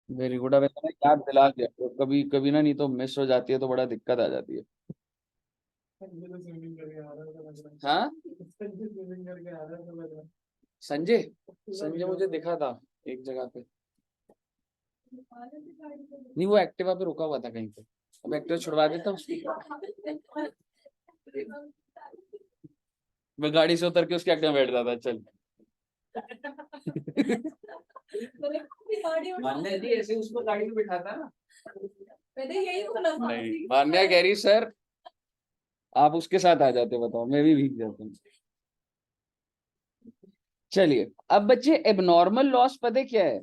Very good. अब इतना याद दिला दिया तो कभी कभी ना, नहीं तो मिस हो जाती है तो बड़ा दिक्कत आ जाती है। हाँ, संजय, संजय मुझे दिखा था एक जगह पे। नहीं, वो एक्टिवा पे रुका हुआ था कहीं पे। अब एक्टिवा छुड़वा देता उसकी। मैं गाड़ी से उतर के उसके एक्टिवा में बैठ जाता। चल। मान्या जी ऐसे उसको गाड़ी में बिठाता ना। मैंने यही बोला। नहीं, मान्या कह रही सर आप उसके साथ आ जाते, बताओ मैं भी भीग जाता हूँ। चलिए, अब बच्चे एबनॉर्मल लॉस पता है क्या है?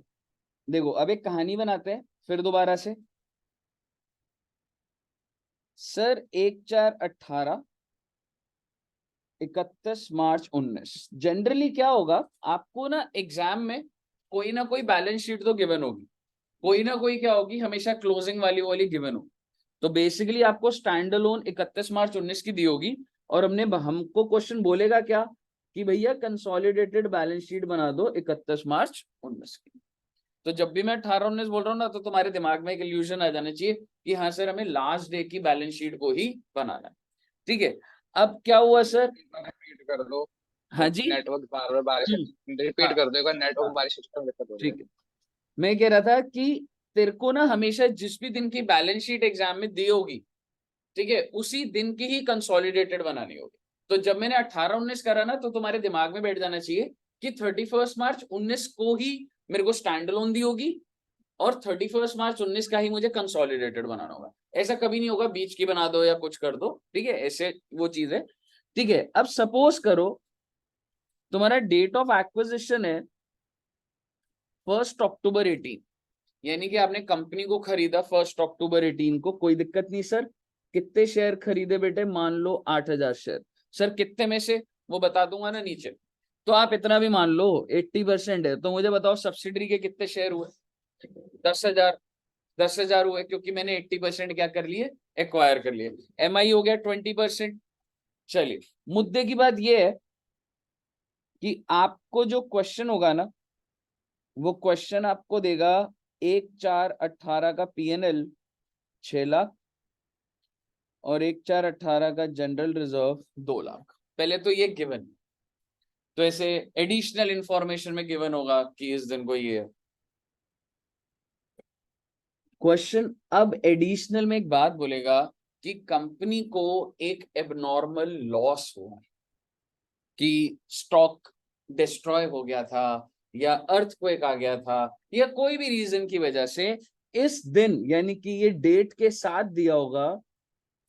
देखो, अब एक कहानी बनाते हैं फिर दोबारा से। सर 1/4/18, 31 मार्च 19। जनरली क्या होगा, आपको ना एग्जाम में कोई ना कोई बैलेंस शीट तो गिवन होगी, कोई ना कोई क्या होगी, हमेशा क्लोजिंग वाली वाली गिवन होगी। तो बेसिकली आपको स्टैंड अलोन 31 मार्च 19 की दी होगी, और हमको क्वेश्चन बोलेगा क्या कि भैया कंसोलिडेटेड बैलेंस शीट बना दो 31 मार्च 19 की। तो जब भी मैं 18-19 बोल रहा हूँ ना, तो तुम्हारे दिमाग में एक इल्यूजन आ जाना चाहिए कि हाँ सर हमें लास्ट डे की बैलेंस शीट को ही बनाना है। ठीक है, अब क्या हुआ सर? रिपीट कर दो। हाँ जी। नेटवर्क बार बार बारिश, हाँ रिपीट कर दो एक बार, नेटवर्क हाँ, बारिश सिस्टम दिक्कत हो रही है। ठीक है। मैं कह रहा था कि तेरे को ना हमेशा जिस भी दिन की बैलेंस शीट एग्जाम में दी होगी, ठीक है, उसी दिन की ही कंसोलिडेटेड बनानी होगी। तो जब मैंने 18-19 करा ना, तो तुम्हारे दिमाग में बैठ जाना चाहिए कि 31 मार्च 19 को ही मेरे को स्टैंड अलोन दी होगी, और 31 मार्च 19 का ही मुझे कंसोलिडेटेड बनाना होगा। ऐसा कभी नहीं होगा बीच की बना दो या कुछ कर दो, ठीक है, ऐसे वो चीज है। ठीक है, अब सपोज करो तुम्हारा डेट ऑफ एक्विजिशन है 1 अक्टूबर 18, यानी कि आपने कंपनी को खरीदा 1 अक्टूबर 18 को। कोई दिक्कत नहीं सर। कितने शेयर खरीदे बेटे? मान लो 8,000 शेयर। सर कितने में से, वो बता दूंगा ना नीचे। तो आप इतना भी मान लो 80% है, तो मुझे बताओ सब्सिडरी के कितने शेयर हुए? 10,000। 10,000 हुए क्योंकि मैंने 80% क्या कर लिए, एक्वायर कर लिए। MI हो गया 20%। चलिए, मुद्दे की बात यह है कि आपको जो क्वेश्चन होगा ना, वो क्वेश्चन आपको देगा 1/4/18 का PNL 6 लाख, और 1/4/18 का जनरल रिजर्व 2 लाख। पहले तो ये गिवन, तो ऐसे एडिशनल इंफॉर्मेशन में गिवन होगा कि इस दिन को ये क्वेश्चन। अब एडिशनल में एक बात बोलेगा कि कंपनी को एक एबनॉर्मल लॉस हुआ, कि स्टॉक डिस्ट्रॉय हो गया था, या अर्थक्वेक आ गया था, या कोई भी रीजन की वजह से इस दिन, यानी कि ये डेट के साथ दिया होगा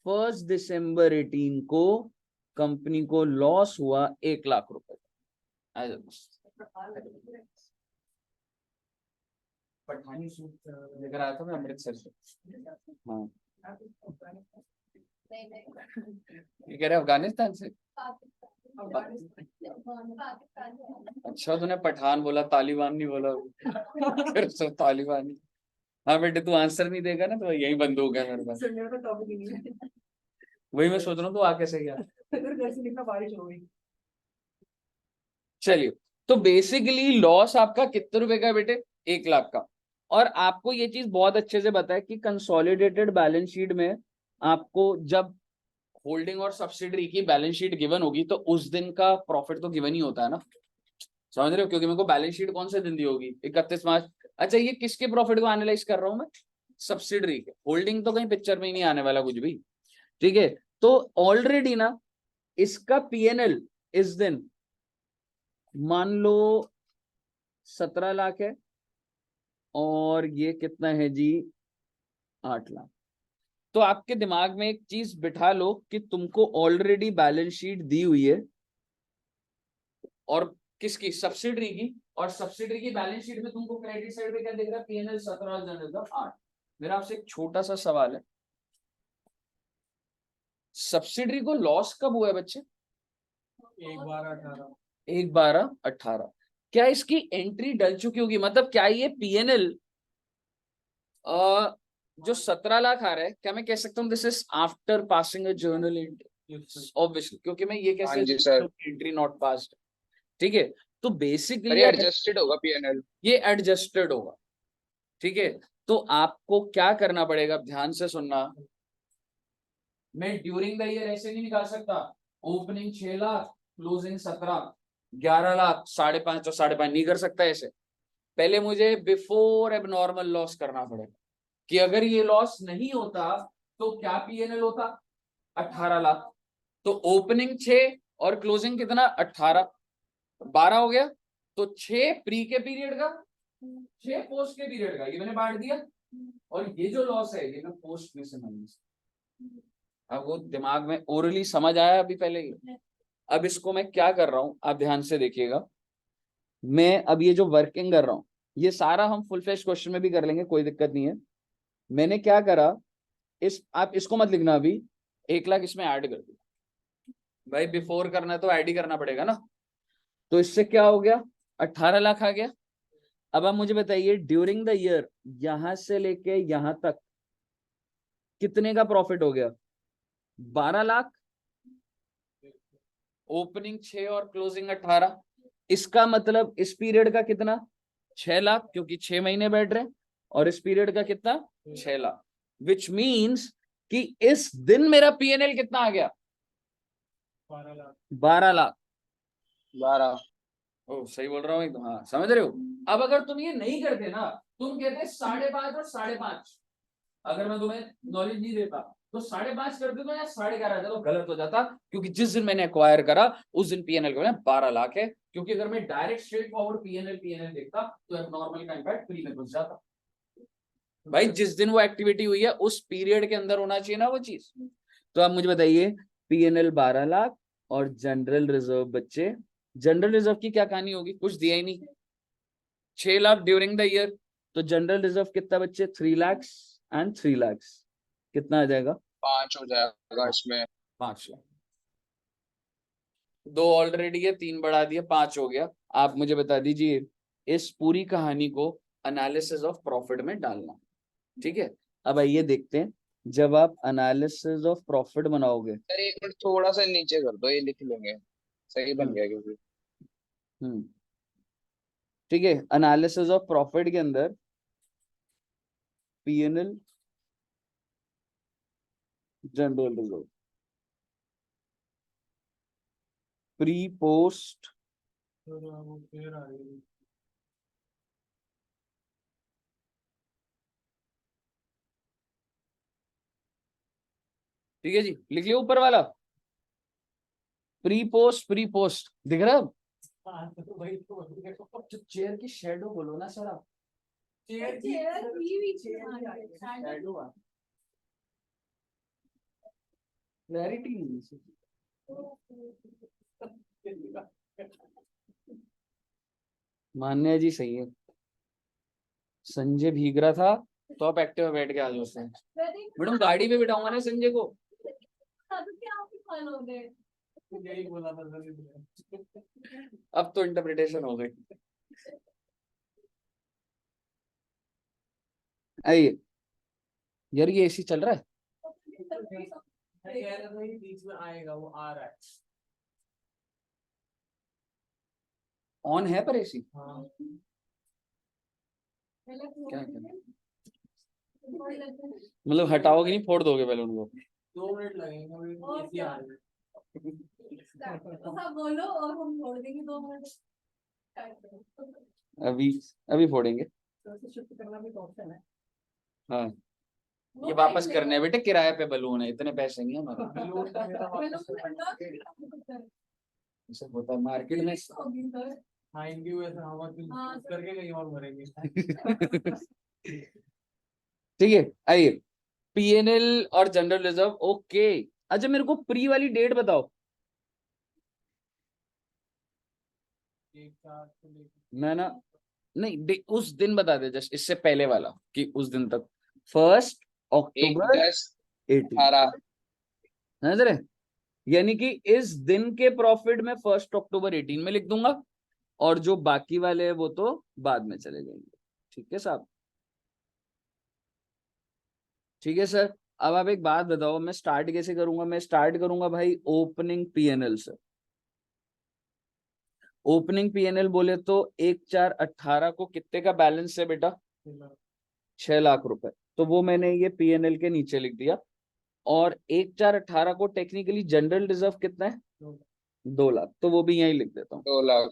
1 दिसंबर 18 को कंपनी को लॉस हुआ 1 लाख रुपए। पठानी सूट लेकर आया था मैं अमृतसर से। हाँ, ये कह रहे अफगानिस्तान से। अच्छा, तूने पठान बोला, तालिबान नहीं बोला। फिर सब तालिबान ही। हाँ बेटे, तू आंसर नहीं देगा ना तो यही बंदूक है मेरे पास। वही मैं सोच रहा हूँ, तू आ कैसे गया? चलिए, तो बेसिकली लॉस आपका कितने रुपए का है बेटे? 1 लाख का। और आपको ये चीज बहुत अच्छे से पता है कि कंसोलिडेटेड बैलेंस शीट में आपको जब होल्डिंग और सब्सिडरी की बैलेंस शीट गिवन होगी, तो उस दिन का प्रॉफिट तो गिवन ही होता है ना। समझ रहे हो? क्योंकि मेरे को बैलेंस शीट कौन से दिन दी होगी? 31 मार्च। अच्छा, ये किसके प्रॉफिट को एनालाइज कर रहा हूं मैं? सब्सिडरी के। होल्डिंग तो कहीं पिक्चर में ही नहीं आने वाला कुछ भी। ठीक है, तो ऑलरेडी ना इसका PNL इस दिन मान लो 17 लाख है, और ये कितना है जी? 8 लाख। तो आपके दिमाग में एक चीज बिठा लो कि तुमको ऑलरेडी बैलेंस शीट दी हुई है, और किसकी? सब्सिडरी की। और सब्सिडरी की बैलेंस शीट में तुमको क्रेडिट साइड पे क्या दिख रहा है? PNL 17 और जनरल रिजर्व 8। मेरा आपसे एक छोटा सा सवाल है, सब्सिडरी को लॉस कब हुआ है बच्चे? 1/12/18। क्या इसकी एंट्री डल चुकी होगी? मतलब क्या ये PNL जो 17 लाख आ रहा है, क्या मैं कह सकता हूँ this is after passing a journal entry? Obviously, क्योंकि मैं ये हाँ कैसे जी सर। Entry not passed. ठीक है, तो सर बेसिकली ये आप एडजस्टेड होगा PNL। ये एडजस्टेड होगा। ठीक है, तो आपको क्या करना पड़ेगा, ध्यान से सुनना। मैं ड्यूरिंग द ईयर ऐसे नहीं निकाल सकता, ओपनिंग 6 लाख, क्लोजिंग 17, 11 लाख, 5.5 और 5.5 नहीं कर सकता ऐसे। पहले मुझे बिफोर एबनॉर्मल लॉस करना पड़ेगा कि अगर ये लॉस नहीं होता तो क्या पीएनएल होता, 18 लाख। तो ओपनिंग 6 और क्लोजिंग कितना, 18, 12 हो गया। तो 6 प्री के पीरियड का, 6 पोस्ट के पीरियड का, ये मैंने बांट दिया। और ये जो लॉस है ये मैं पोस्ट में से माइनस। अब वो दिमाग में ओरली समझ आया अभी पहले ही। अब इसको मैं क्या कर रहा हूं, आप ध्यान से देखिएगा। मैं अब ये जो वर्किंग कर रहा हूं, ये सारा हम फुल फ्लैश क्वेश्चन में भी कर लेंगे, कोई दिक्कत नहीं है। मैंने क्या करा, आप इसको मत लिखना अभी, 1 लाख इसमें ऐड कर दो भाई, बिफोर करना है तो ऐड ही करना पड़ेगा ना। तो इससे क्या हो गया, 18 लाख आ गया। अब आप मुझे बताइए ड्यूरिंग द ईयर यहां से लेके यहां तक कितने का प्रॉफिट हो गया, 12 लाख। ओपनिंग 6 और क्लोजिंग 18, इसका मतलब इस पीरियड का कितना, 6 लाख, क्योंकि 6 महीने बैठ रहे हैं। और इस पीरियड का कितना, 6 लाख। विच मीन्स कि इस दिन मेरा पीएनएल कितना आ गया, 12 लाख। 12। ओ सही बोल रहा हूँ एकदम, हाँ समझ रहे हो। अब अगर तुम ये नहीं करते ना, तुम कहते 5.5 और 5.5, अगर मैं तुम्हें नॉलेज नहीं देता तो 5.5 कर देता या 11.5 तो गलत हो जाता, क्योंकि जिस दिन मैंने एक्वायर करा उस दिन पीएनएल का 12 लाख है। क्योंकि अगर मैं डायरेक्ट स्ट्रेट फॉरवर्ड पीएनएल देखता तो एबनॉर्मल का इम्पैक्ट प्री में घुस जाता। भाई जिस दिन वो एक्टिविटी हुई है उस पीरियड के अंदर होना चाहिए ना वो चीज। तो आप मुझे बताइए, पीएनएल 12 लाख और जनरल रिजर्व बच्चे, जनरल रिजर्व की क्या कहानी होगी, कुछ दिया ही नहीं, 6 लाख ड्यूरिंग द ईयर। तो जनरल रिजर्व कितना बच्चे, 3 लाख एंड 3 लाख, कितना आ जाएगा, 5 हो जाएगा इसमें। 5 लाख। 2 ऑलरेडी है, 3 बढ़ा दिया, 5 हो गया। आप मुझे बता दीजिए इस पूरी कहानी को एनालिसिस ऑफ प्रॉफिट में डालना, ठीक है। अब आइए देखते हैं, जब आप एनालिसिस ऑफ प्रॉफिट बनाओगे। सर एक मिनट थोड़ा सा नीचे कर दो, ये लिख लेंगे। सही बन हम्म गया क्योंकि हम्म ठीक है, एनालिसिस ऑफ प्रॉफिट के अंदर PNL, general reserve, pre post, ठीक है जी, लिख लिया ऊपर वाला, प्री पोस्ट दिख रहा है। तो चेयर की शेडो बोलो ना सर आप, शेडो क्लैरिटी नहीं मान्या जी सही है। संजय भीग रहा था तो आप एक्टिव बैठ के आ जाओ उससे। मैडम गाड़ी पे बिठाऊंगा ना संजय को। यही बोला था अब तो इंटरप्रिटेशन हो गई। आइए यार, ये एसी चल रहा है, बीच में आएगा, वो आ रहा है, ऑन है पर एसी। हाँ। क्या मतलब हटाओगे नहीं, फोड़ दोगे पहले उनको, 2 मिनट लगेंगे, एसी आ रहा है। बोलो और हम फोड़ देंगे 2 मिनट। अभी अभी फोड़ेंगे। शिफ्ट करना भी ऑप्शन है। हाँ ये वापस करने हैं बेटे, किराए पे बलून है, इतने पैसे नहीं है हमारे। ऐसा होता है मार्केट में। आएंगे वैसे हवा करके कहीं और भरेंगे। ठीक है, आइए पीएनएल और जनरल रिजर्व, ओके। अच्छा मेरे को प्री वाली डेट बताओ। मैं ना, नहीं उस दिन बता दे, जस्ट इससे पहले वाला कि उस दिन तक, 1 अक्टूबर 18, 18। समझ रहे। यानी कि इस दिन के प्रॉफिट में 1 अक्टूबर 18 में लिख दूंगा, और जो बाकी वाले हैं वो तो बाद में चले जाएंगे। ठीक है साहब, ठीक है सर। अब आप एक बात बताओ, मैं स्टार्ट कैसे करूंगा, मैं स्टार्ट करूंगा भाई ओपनिंग पीएनएल से। ओपनिंग पीएनएल बोले तो 1/4/18 को कितने का बैलेंस है बेटा, 6 लाख रुपए, तो वो मैंने ये पीएनएल के नीचे लिख दिया। और 1/4/18 को टेक्निकली जनरल रिजर्व कितना है, 2 लाख, तो वो भी यहीं लिख देता हूँ। 2 लाख।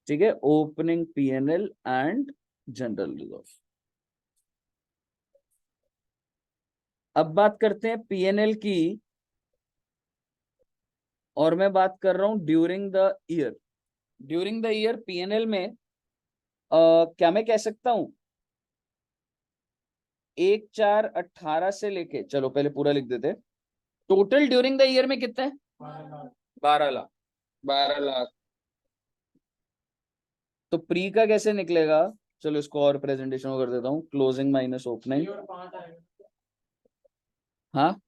ठीक है, opening PNL and general reserve. अब बात करते हैं पीएनएल की, और मैं बात कर रहा हूं during the year. During the year PNL में क्या मैं कह सकता हूं, 1/4/18 से लेके, चलो पहले पूरा लिख देते, टोटल ड्यूरिंग द ईयर में कितना है, 12 लाख। 12 लाख। तो प्री का कैसे निकलेगा, चलो इसको और प्रेजेंटेशन कर देता हूँ, क्लोजिंग माइनस ओपनिंग। हाँ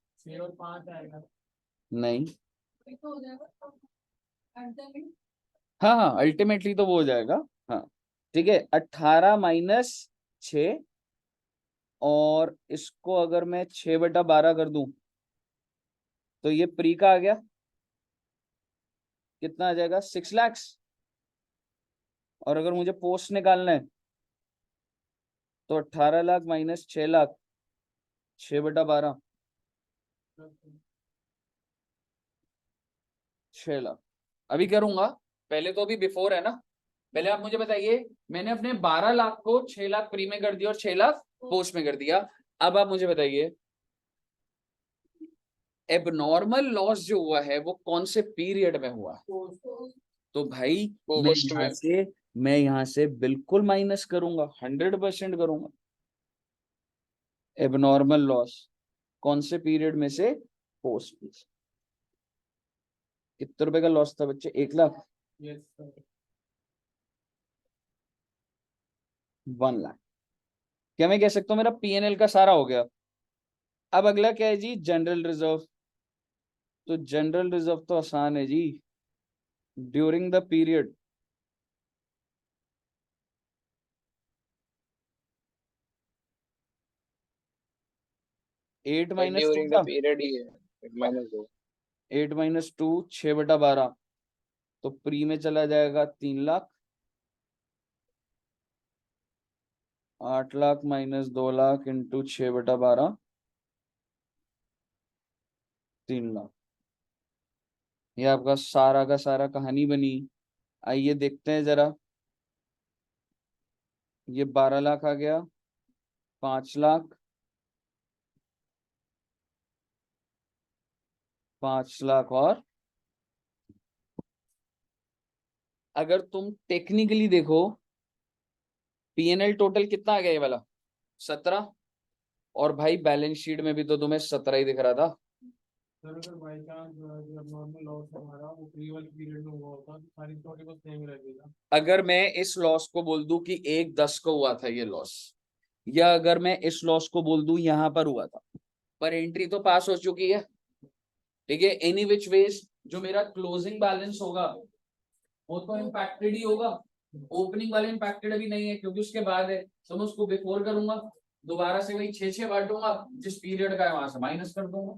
नहीं, हाँ हाँ अल्टीमेटली तो वो हो जाएगा। हाँ ठीक है, 18 माइनस 6, और इसको अगर मैं 6/12 कर दूं तो ये प्री का आ गया, कितना आ जाएगा, 6 लाख। और अगर मुझे पोस्ट निकालना है तो 18 लाख माइनस 6 लाख, 6/12, 6 लाख। अभी करूंगा, पहले तो अभी बिफोर है ना, पहले आप मुझे बताइए, मैंने अपने 12 लाख को 6 लाख प्री में कर दिया और 6 लाख पोस्ट में कर दिया। अब आप मुझे बताइए, एबनॉर्मल लॉस जो हुआ है वो कौन से पीरियड में हुआ है, तो भाई पोस्ट में। मैं यहाँ से बिल्कुल माइनस करूंगा, 100% करूंगा। एबनॉर्मल लॉस कौन से पीरियड में से, पोस्ट में। कितने रुपए का लॉस था बच्चे, 1 लाख, 1 लाख। क्या मैं कह सकता हूँ मेरा पीएनएल का सारा हो गया। अब अगला क्या है जी, जनरल रिजर्व। तो जनरल रिजर्व तो आसान है जी, ड्यूरिंग द पीरियड, एट भाई माइनस टू ड्यूरिंग द था, पीरियड ही है, -2। 8 - 2 6/12, तो प्री में चला जाएगा 3 लाख, 8 लाख माइनस 2 लाख इंटू 6/12, 3 लाख। ये आपका सारा का सारा कहानी बनी। आइए देखते हैं जरा, ये 12 लाख आ गया, 5 लाख, 5 लाख, और अगर तुम टेक्निकली देखो, पीएनएल टोटल कितना आ गया ये वाला, 17। और भाई बैलेंस शीट में भी तो तुम्हें 17 ही दिख रहा था। सर अगर बाई चांस नॉर्मल लॉस हमारा वो प्री वाले पीरियड में हुआ होता तो सारी स्टॉक बस सेम रहेगा। अगर मैं इस लॉस को बोल दूं कि 1/10 को हुआ था ये लॉस, या अगर मैं इस लॉस को बोल दूं यहां पर हुआ था, पर एंट्री तो पास हो चुकी है। ठीक है, एनी विच वेज जो मेरा क्लोजिंग बैलेंस होगा वो तो इम्पैक्टेड ही होगा। ओपनिंग वाले इम्पैक्टेड अभी नहीं है क्योंकि उसके बाद है, तो मैं उसको बिफोर करूंगा, दोबारा से वही 6 बांटूंगा, जिस पीरियड का है वहां से माइनस कर दूंगा।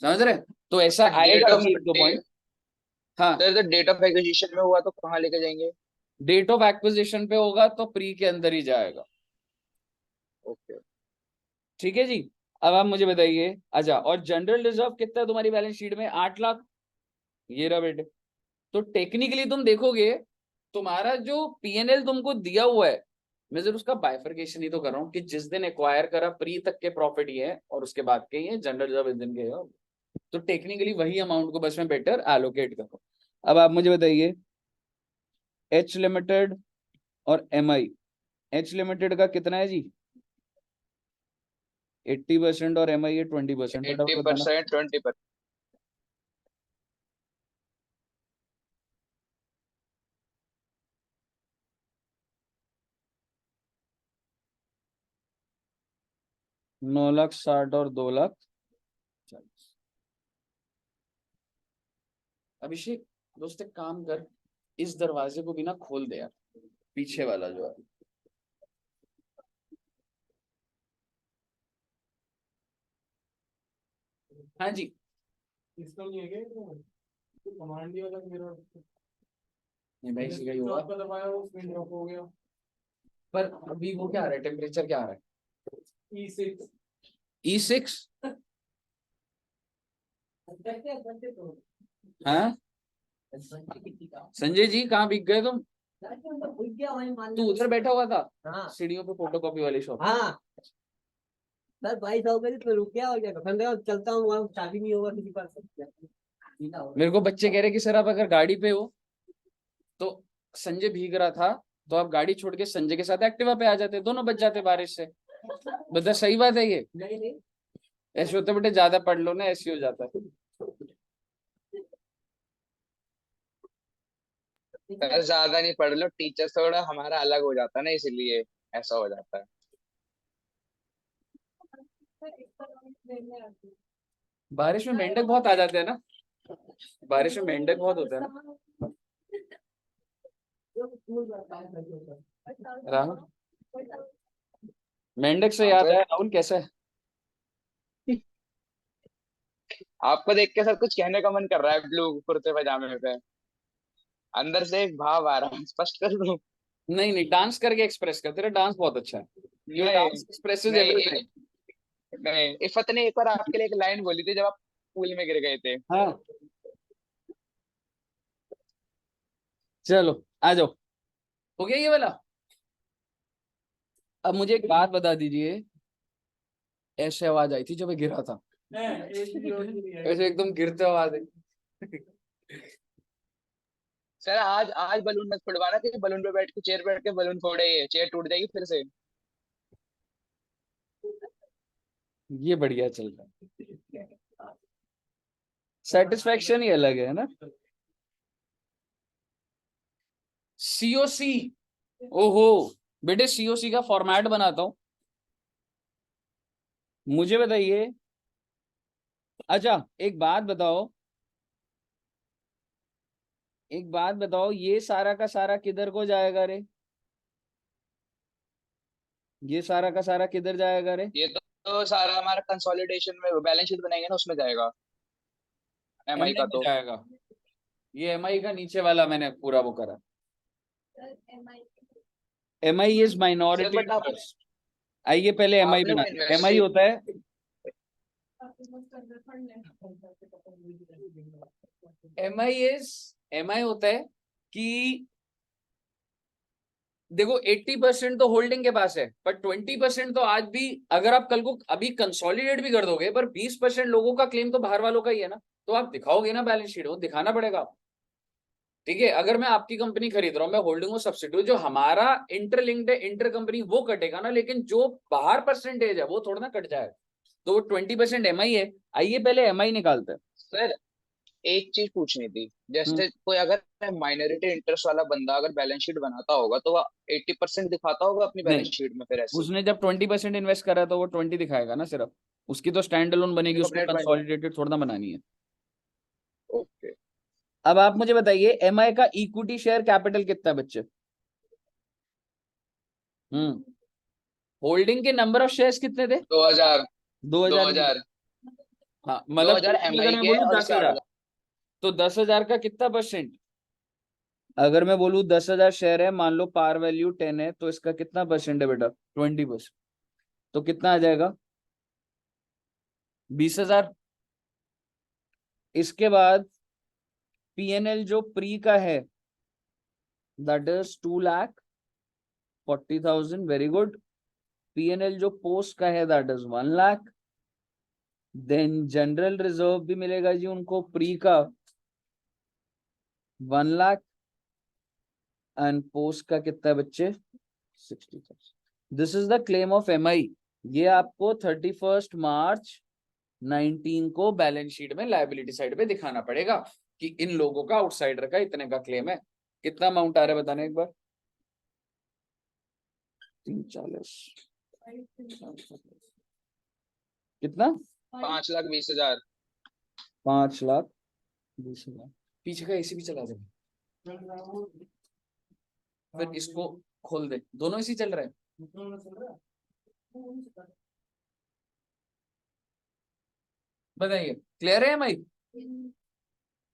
समझ रहे, तो ऐसा डेट आएगा ऑफ भी एक दो पॉइंट। हाँ, सर डेट ऑफ एक्विजिशन में हुआ तो कहाँ लेके जाएंगे? डेट ऑफ एक्विजिशन पे होगा तो प्री के अंदर ही जाएगा। ओके। ठीक है जी। अब आप मुझे बताइए, अच्छा, और जनरल रिजर्व कितना है तुम्हारी बैलेंस शीट में, 8 लाख, ये रहा बेटे। तो टेक्निकली तुम देखोगे, तुम्हारा जो पीएनएल तुमको दिया हुआ है, मैं जरूर उसका बाइफर्केशन ही तो कर रहा हूँ कि जिस दिन एक्वायर करा प्री तक के प्रॉफिट ये है और उसके बाद के ये जनरल रिजर्व इस दिन के है। तो टेक्निकली वही अमाउंट को बस में बेटर एलोकेट करो। अब आप मुझे बताइए, एच लिमिटेड और एमआई, एच लिमिटेड का कितना है जी, 80% और एमआई है 20%, फटाफट बताना। 80%, 20%। 9,60,000 और 2,40,000। अभिषेक दोस्त एक काम कर, इस दरवाजे को भी ना खोल दे यार, पीछे वाला जो है। हाँ जी, इसका नहीं है क्या तो कमांड ही अलग मेरा नहीं भाई, इसका ही जो होगा। आपका दबाया वो स्क्रीन ड्रॉप हो गया। पर अभी वो क्या आ रहा है, टेम्परेचर क्या आ रहा है? E6 E6। हाँ संजय जी, कहाँ बिक गए तुम? तू उधर बैठा हुआ था हाँ सीढ़ियों पे, फोटोकॉपी वाली शॉप। हाँ सर 2200 का तो रुक गया हो गया खंडे और चलता हूँ वहाँ चाबी नहीं होगा किसी पास। मेरे को बच्चे कह रहे कि सर आप अगर गाड़ी पे हो तो, संजय भीग रहा था तो आप गाड़ी छोड़ के संजय के साथ एक्टिवा पे आ जाते, दोनों बच जाते बारिश से। बता सही बात है ये? नहीं नहीं ऐसे होते बेटे, ज्यादा पढ़ लो ना, ऐसे हो जाता है। सर ज्यादा नहीं पढ़ लो, टीचर थोड़ा हमारा अलग हो जाता है ना, इसलिए ऐसा हो जाता है। बारिश में मेंढक बहुत आ जाते हैं ना, बारिश में मेंढक बहुत होते हैं ना। राहुल, मेंढक से हाँ याद सर, आया, राहुल कैसा है? आपको देख के सर कुछ कहने का मन कर रहा है ब्लू कुर्ते पजामे पे। अंदर से एक भाव आ रहा है, स्पष्ट कर दूं? नहीं नहीं, डांस करके एक्सप्रेस कर, तेरा डांस बहुत अच्छा है। योर नहीं डांस एक्सप्रेसेस नहीं एवरीथिंग। नहीं, इफ़त ने एक बार आपके लिए एक लाइन बोली थी जब आप पूल में गिर गए थे। हाँ चलो आ जाओ, हो गया ये वाला। अब मुझे एक बात बता दीजिए, ऐसे आवाज आई थी जब मैं गिरा था, ऐसे एकदम गिरते आवाज आई। सर आज आज बलून मत फुड़वाना, कि बलून पे बैठ के चेयर पे बैठ के बलून फोड़े, ये चेयर टूट जाएगी फिर से। ये बढ़िया चल रहा है, सेटिस्फेक्शन ही अलग है ना। सीओसी, ओहो बेटे, सीओसी का फॉर्मेट बनाता हूं, मुझे बताइए। अच्छा एक बात बताओ, एक बात बताओ, ये सारा का सारा किधर को जाएगा रे? ये सारा का सारा किधर जाएगा रे? ये तो सारा हमारा कंसोलिडेशन में बैलेंस शीट बनाएंगे ना, उसमें जाएगा, एमआई एमआई का में तो। जाएगा। ये एमआई का नीचे वाला मैंने पूरा वो करा। MI is sir minority but आप इंटरेस्ट। आइए पहले एमआई आपने वो बनाते हैं। एमआई इन्वेस्ट, होता है, एमआई होता है कि देखो 80% तो होल्डिंग के पास है, पर 20% तो आज भी, अगर आप कल को अभी कंसोलिडेट भी कर दोगे, पर 20% लोगों का क्लेम तो बाहर वालों का ही है ना, तो आप दिखाओगे ना बैलेंस शीट, वो दिखाना पड़ेगा। ठीक है, अगर मैं आपकी कंपनी खरीद रहा हूं, मैं होल्डिंग हूं सब्सिट्यूट, जो हमारा इंटरलिंक्ड है इंटर कंपनी, वो कटेगा ना, लेकिन जो बाहर परसेंटेज है वो थोड़ा ना कट जाएगा। तो वो 20% एमआई है। आइए पहले एमआई निकालते हैं। सर एक चीज पूछनी थी, हम्म, जैसे कोई अगर माइनॉरिटी इंटरेस्ट वाला बंदा अगर बैलेंस शीट बनाता होगा तो वो 80% दिखाता होगा अपनी बैलेंस नहीं, शीट में फिर ऐसे? उसने जब 20% इन्वेस्ट करा तो वो 20 दिखाएगा ना सिर्फ, उसकी तो स्टैंड अलोन बनेगी, सिर्फ उसको अपने 20। कंसोलिडेटेड थोड़ा ना बनानी है। ओके। अब आप मुझे बताइए, एमआई का इक्विटी शेयर कैपिटल कितना है बच्चे? हम्म, होल्डिंग के नंबर ऑफ शेयर्स कितने थे? 2000। 2000। 2000। हाँ दो मतलब हजार अगर एमआई मैं के बोलूँ और दस इसके आठ हजार हजार तो 10,000 का कितना परसेंट? अगर मैं बोलूँ 10,000 शेयर है, मान लो पार वैल्यू 10 है, तो इसका कितना परसेंट है बेटा? 20%। तो कितना आ जाएगा? 20,000। इसके बाद पीएनएल जो प्री का है, that is 2,40,000, very good. PNL जो पोस्ट का है, that is 1,00,000। Then general reserve भी मिलेगा जी उनको प्री का 1,00,000, एंड पोस्ट का कितना है बच्चे? 60,000। This is the claim of MI. ये आपको 31 मार्च 2019 को बैलेंस शीट में लायबिलिटी साइड पे दिखाना पड़ेगा कि इन लोगों का आउटसाइडर का इतने का क्लेम है। कितना अमाउंट आ रहा है बताने एक बार? 340। कितना? 5,20,000। 5,20,000। पीछे का एसी भी चला दे, फिर इसको खोल दे, दोनों एसी चल रहे हैं। बताइए, क्लियर है भाई?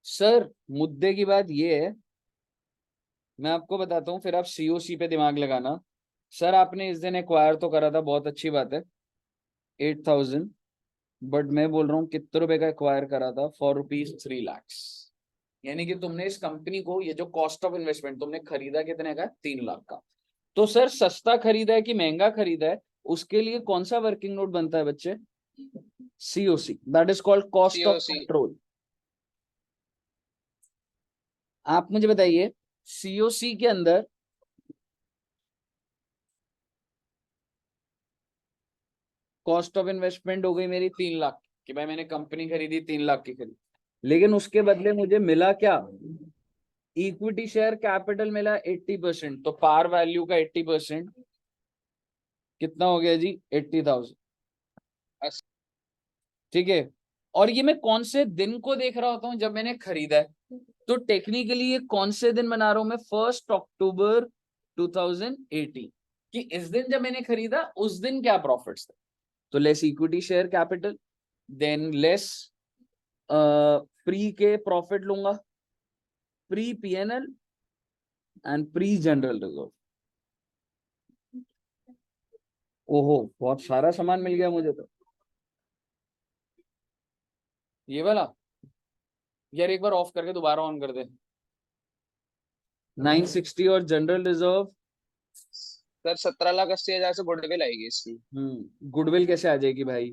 सर मुद्दे की बात ये है, मैं आपको बताता हूँ, फिर आप सीओसी पे दिमाग लगाना। सर आपने इस दिन एक्वायर तो करा था, बहुत अच्छी बात है, 8,000, बट मैं बोल रहा हूँ कितने रुपए का एक्वायर करा था, फॉर ₹3 लाख। यानी कि तुमने इस कंपनी को, ये जो कॉस्ट ऑफ इन्वेस्टमेंट तुमने खरीदा कितने का, 3 लाख का। तो सर सस्ता खरीदा है कि महंगा खरीदा है, उसके लिए कौन सा वर्किंग नोट बनता है बच्चे? COC, that is called cost of COC। Control. आप मुझे बताइए, COC के अंदर कॉस्ट ऑफ इन्वेस्टमेंट हो गई मेरी 3 लाख, कि भाई मैंने कंपनी खरीदी 3 लाख की खरीदी, लेकिन उसके बदले मुझे मिला क्या? इक्विटी शेयर कैपिटल मिला 80%, तो पार वैल्यू का 80% कितना हो गया जी? 80,000। ठीक है, और ये मैं कौन से दिन को देख रहा होता हूँ? जब मैंने खरीदा है। तो टेक्निकली ये कौन से दिन बना रहा हूं मैं? 1 अक्टूबर 2018, कि इस दिन जब मैंने खरीदा उस दिन क्या प्रॉफिट्स थे। तो less equity share capital, than less pre के प्रॉफिट लूंगा, pre PNL and pre general reserve. ओहो, बहुत सारा सामान मिल गया मुझे तो। ये वाला यार एक बार ऑफ करके दोबारा ऑन कर दे। 960 और जनरल रिजर्व। सर 17,80,000 से गुडविल आएगी इसकी। गुडविल कैसे आ जाएगी भाई?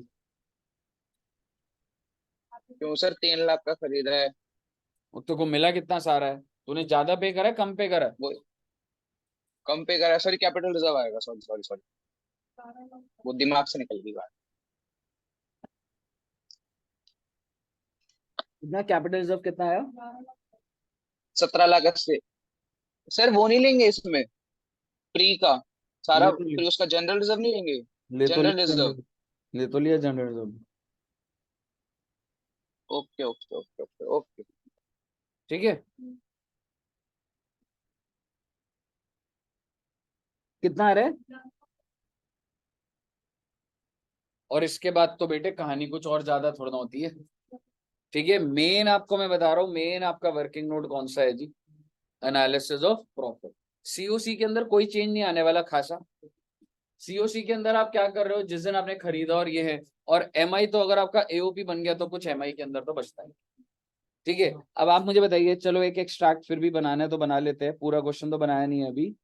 क्यों सर, 3 लाख का खरीदा है। तो को मिला कितना सारा है? तूने ज्यादा पे करा है, कम पे करा है? वो कम पे करा, सॉरी कैपिटल रिजर्व आएगा, सॉरी सॉरी सॉरी, वो दिमाग से निकल गई बात। कितना कैपिटल रिजर्व कितना आया? 17,80,000। सर वो नहीं लेंगे इसमें, प्री का सारा, ले तो फिर उसका जनरल रिजर्व नहीं लेंगे? ले तो जनरल लिया रिजर्व। जनरल, ले तो लिया general reserve. Okay okay okay okay okay. ठीक है, कितना आ रहा है? और इसके बाद तो बेटे कहानी कुछ और ज्यादा थोड़ा ना होती है। ठीक है, मेन आपको मैं बता रहा हूँ, मेन आपका वर्किंग नोट कौन सा है जी? Analysis of profit. COC के अंदर कोई चेंज नहीं आने वाला खासा। COC के अंदर आप क्या कर रहे हो? जिस दिन आपने खरीदा और ये है, और MI तो अगर आपका AOP बन गया तो कुछ MI के अंदर तो बचता है। ठीक है, अब आप मुझे बताइए, चलो एक एक्सट्रैक्ट फिर भी बनाना है तो बना लेते हैं, पूरा क्वेश्चन तो बनाया नहीं है अभी।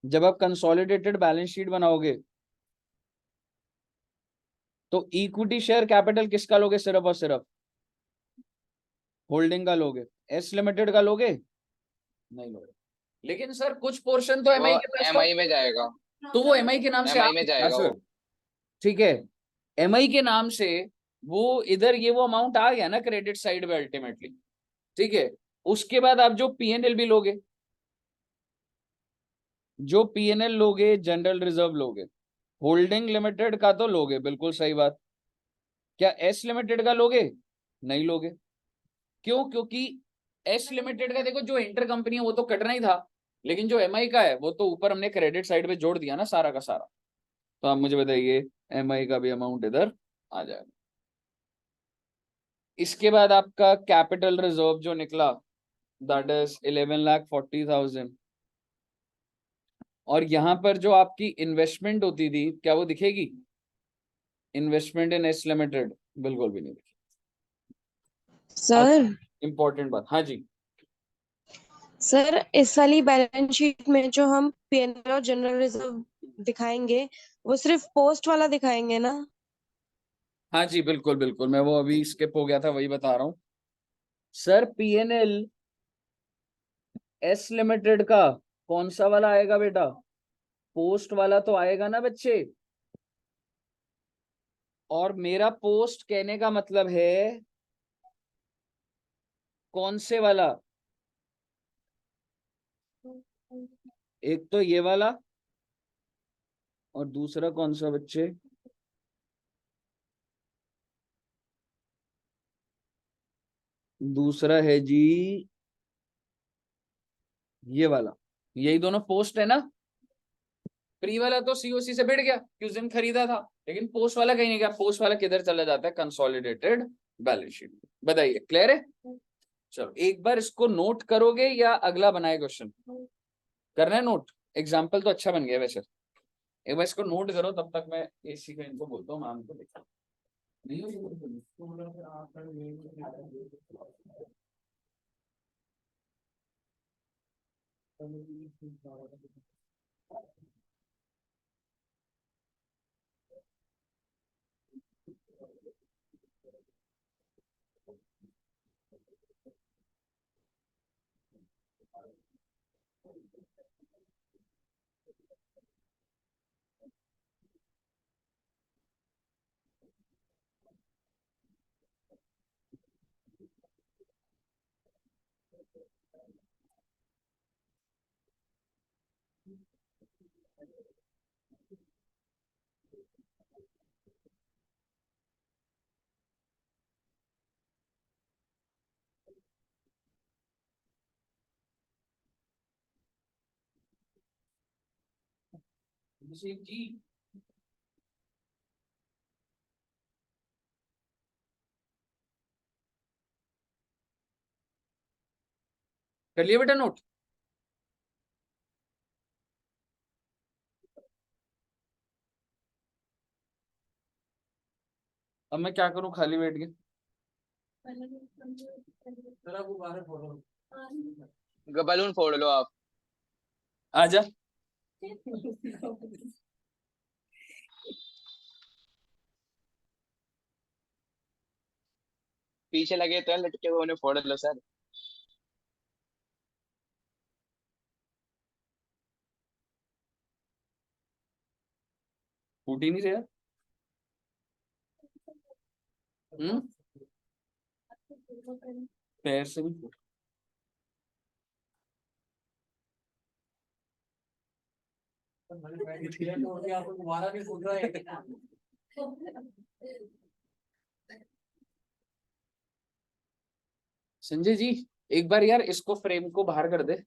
जब आप कंसोलिडेटेड बैलेंस शीट बनाओगे तो इक्विटी शेयर कैपिटल किसका लोगे? सिर्फ और सिर्फ होल्डिंग का लोगे। एस लिमिटेड का लोगे? नहीं लोगे। लेकिन सर कुछ पोर्शन तो वो MI के पास MI में जाएगा, तो वो MI के नाम से MI में जाएगा सर। वो। ठीक है, MI के नाम से वो इधर ये वो अमाउंट आ गया ना क्रेडिट साइड पे अल्टीमेटली। ठीक है, उसके बाद आप जो PNL भी लोगे, जो PNL लोगे, जनरल रिजर्व लोगे, होल्डिंग लिमिटेड का तो लोगे, बिल्कुल सही बात। क्या एस लिमिटेड का लोगे? नहीं लोगे। क्यों? क्योंकि एस लिमिटेड का देखो जो इंटर कंपनी है वो तो कटना ही था, लेकिन जो MI का है वो तो ऊपर हमने क्रेडिट साइड पे जोड़ दिया ना सारा का सारा। तो आप मुझे बताइए, MI का भी अमाउंट इधर आ जाएगा। इसके बाद आपका कैपिटल रिजर्व जो निकला, दैट इज 11,40,000। और यहां पर जो आपकी इन्वेस्टमेंट होती थी, क्या वो दिखेगी? इन्वेस्टमेंट इन एस लिमिटेड बिल्कुल भी नहीं दिखेगी। सर इंपॉर्टेंट बात, हाँ जी। सर इस वाली बैलेंस शीट में जो हम पीएनएल और जनरल रिजर्व दिखाएंगे वो सिर्फ पोस्ट वाला दिखाएंगे ना? हाँ जी बिल्कुल बिल्कुल, मैं वो अभी स्किप हो गया था वही बता रहा हूँ। सर PNL एस लिमिटेड का कौन सा वाला आएगा बेटा? पोस्ट वाला तो आएगा ना बच्चे। और मेरा पोस्ट कहने का मतलब है कौन से वाला? एक तो ये वाला, और दूसरा कौन सा बच्चे? दूसरा है जी ये वाला। यही दोनों पोस्ट है ना। प्री वाला तो COC से बढ़ गया कि उस दिन खरीदा था, लेकिन पोस्ट वाला कहीं नहीं गया। पोस्ट वाला किधर चला जाता है? Consolidated balance sheet. बताइए, क्लियर है? चलो एक बार इसको नोट करोगे या अगला बनाए क्वेश्चन? करना है नोट? एग्जाम्पल तो अच्छा बन गया वैसे। एक बार इसको नोट करो, तब तक मैं एसी का इनको बोलता हूँ मैम को देखो। नहीं अभिषेक जी, कर लिया बेटा नोट? अब मैं क्या करूं खाली बैठ के? तेरा गुब्बारे फोड़ो। बलून फोड़ लो आप। आजा। पीछे लगे तो हैं लटके हुए, उन्हें फोड़ लो सर। फूट ही नहीं रहा। पैर से भी फूट। आपको गुब्बारा भी फूट रहा है। संजय जी, एक बार यार इसको फ्रेम को बाहर कर दे,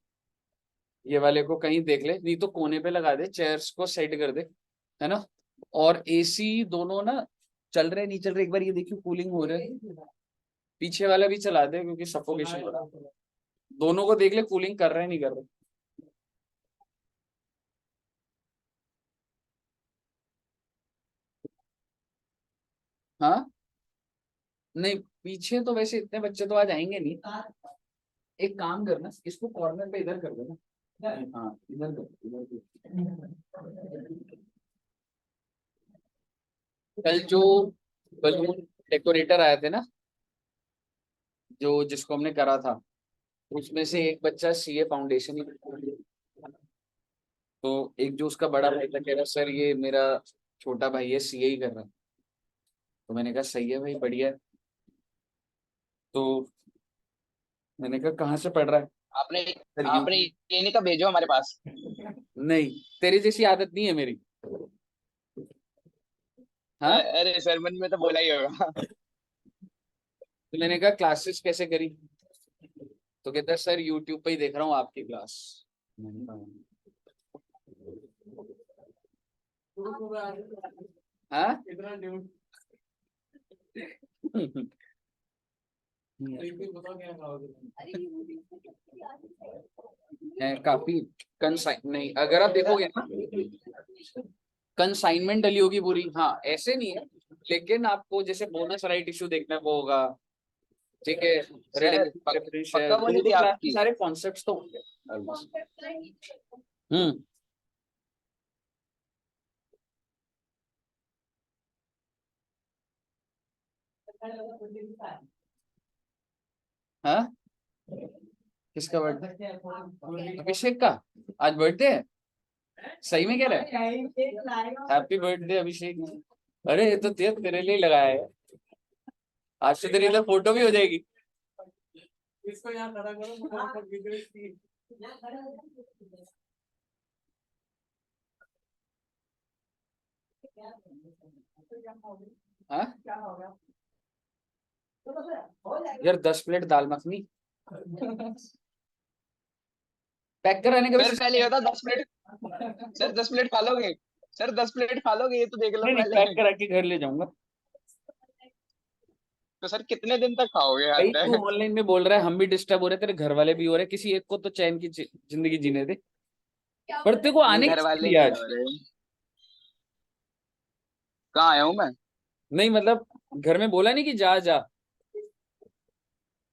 ये वाले को कहीं देख ले, नहीं तो कोने पे लगा दे, चेयर्स को सेट कर दे, है ना? और एसी दोनों ना चल रहे नहीं चल रहे, एक बार ये देखियो कूलिंग हो रहा है। पीछे वाला भी चला दे क्योंकि सफोकेशन हो रहा है। दोनों को देख ले कूलिंग कर रहे हैं नहीं कर रहे। हाँ नहीं, पीछे तो वैसे इतने बच्चे तो आज आएंगे नहीं। एक काम करना, इसको कॉर्नर पे इधर कर देना। हाँ इधर कर, इधर कर। कल जो बलून डेकोरेटर आए थे ना, जो जिसको हमने करा था, उसमें से एक बच्चा सीए फाउंडेशन ही, तो एक जो उसका बड़ा भाई था कह रहा सर ये मेरा छोटा भाई है सीए ही कर रहा है। तो मैंने कहा सही है भाई, बढ़िया है। तो मैंने कहा कहाँ से पढ़ रहा है? आपने सर आपने यूपी। ये नहीं कहा भेजो हमारे पास। नहीं, तेरी जैसी आदत नहीं है मेरी। हाँ, अरे सर मन में तो बोला ही होगा। तो मैंने कहा क्लासेस कैसे करी? तो कहता है सर यूट्यूब पे ही देख रहा हूँ आपकी क्लास। मैंने कहा, हाँ इतना ड्यूट बताओ क्या खाओगे? काफी कंसाइन नहीं, अगर आप देखोगे ना कंसाइनमेंट डली होगी पूरी। हाँ ऐसे नहीं है, लेकिन आपको जैसे बोनस राइट इशू देखना है वो होगा, ठीक है। सर पक्का बोली थी क्लास के आपकी। सारे कॉन्सेप्ट्स तो होंगे। हम्म। हाँ किसका बर्थडे? अभिषेक का आज बर्थडे है? सही में कह रहा है? हैप्पी बर्थडे अभिषेक। अरे ये तो तेरे लिए लगाया है। आज से तेरी इधर फोटो भी हो जाएगी। इसको यहाँ खड़ा करो, बिजनेस की। हाँ यार 10 प्लेट दाल मखनी पैक कराने का सर भी पहले ये बता 10 प्लेट। सर 10 प्लेट खा लोगे? सर 10 प्लेट खा लोगे? ये तो देख लो नहीं, पैक पहले। करा के घर ले जाऊंगा। तो सर कितने दिन तक खाओगे भाई खाते तू हैं? ऑनलाइन में बोल रहा है, हम भी डिस्टर्ब हो रहे हैं, तेरे घर वाले भी हो रहे हैं, किसी एक को तो चैन की जिंदगी जीने दे। पर तेरे को नहीं, आने घर किसने वाले दिया नहीं आज? हो रहे। कहाँ आया हूँ मैं? नहीं मतलब घर में बोला नहीं कि जा जा?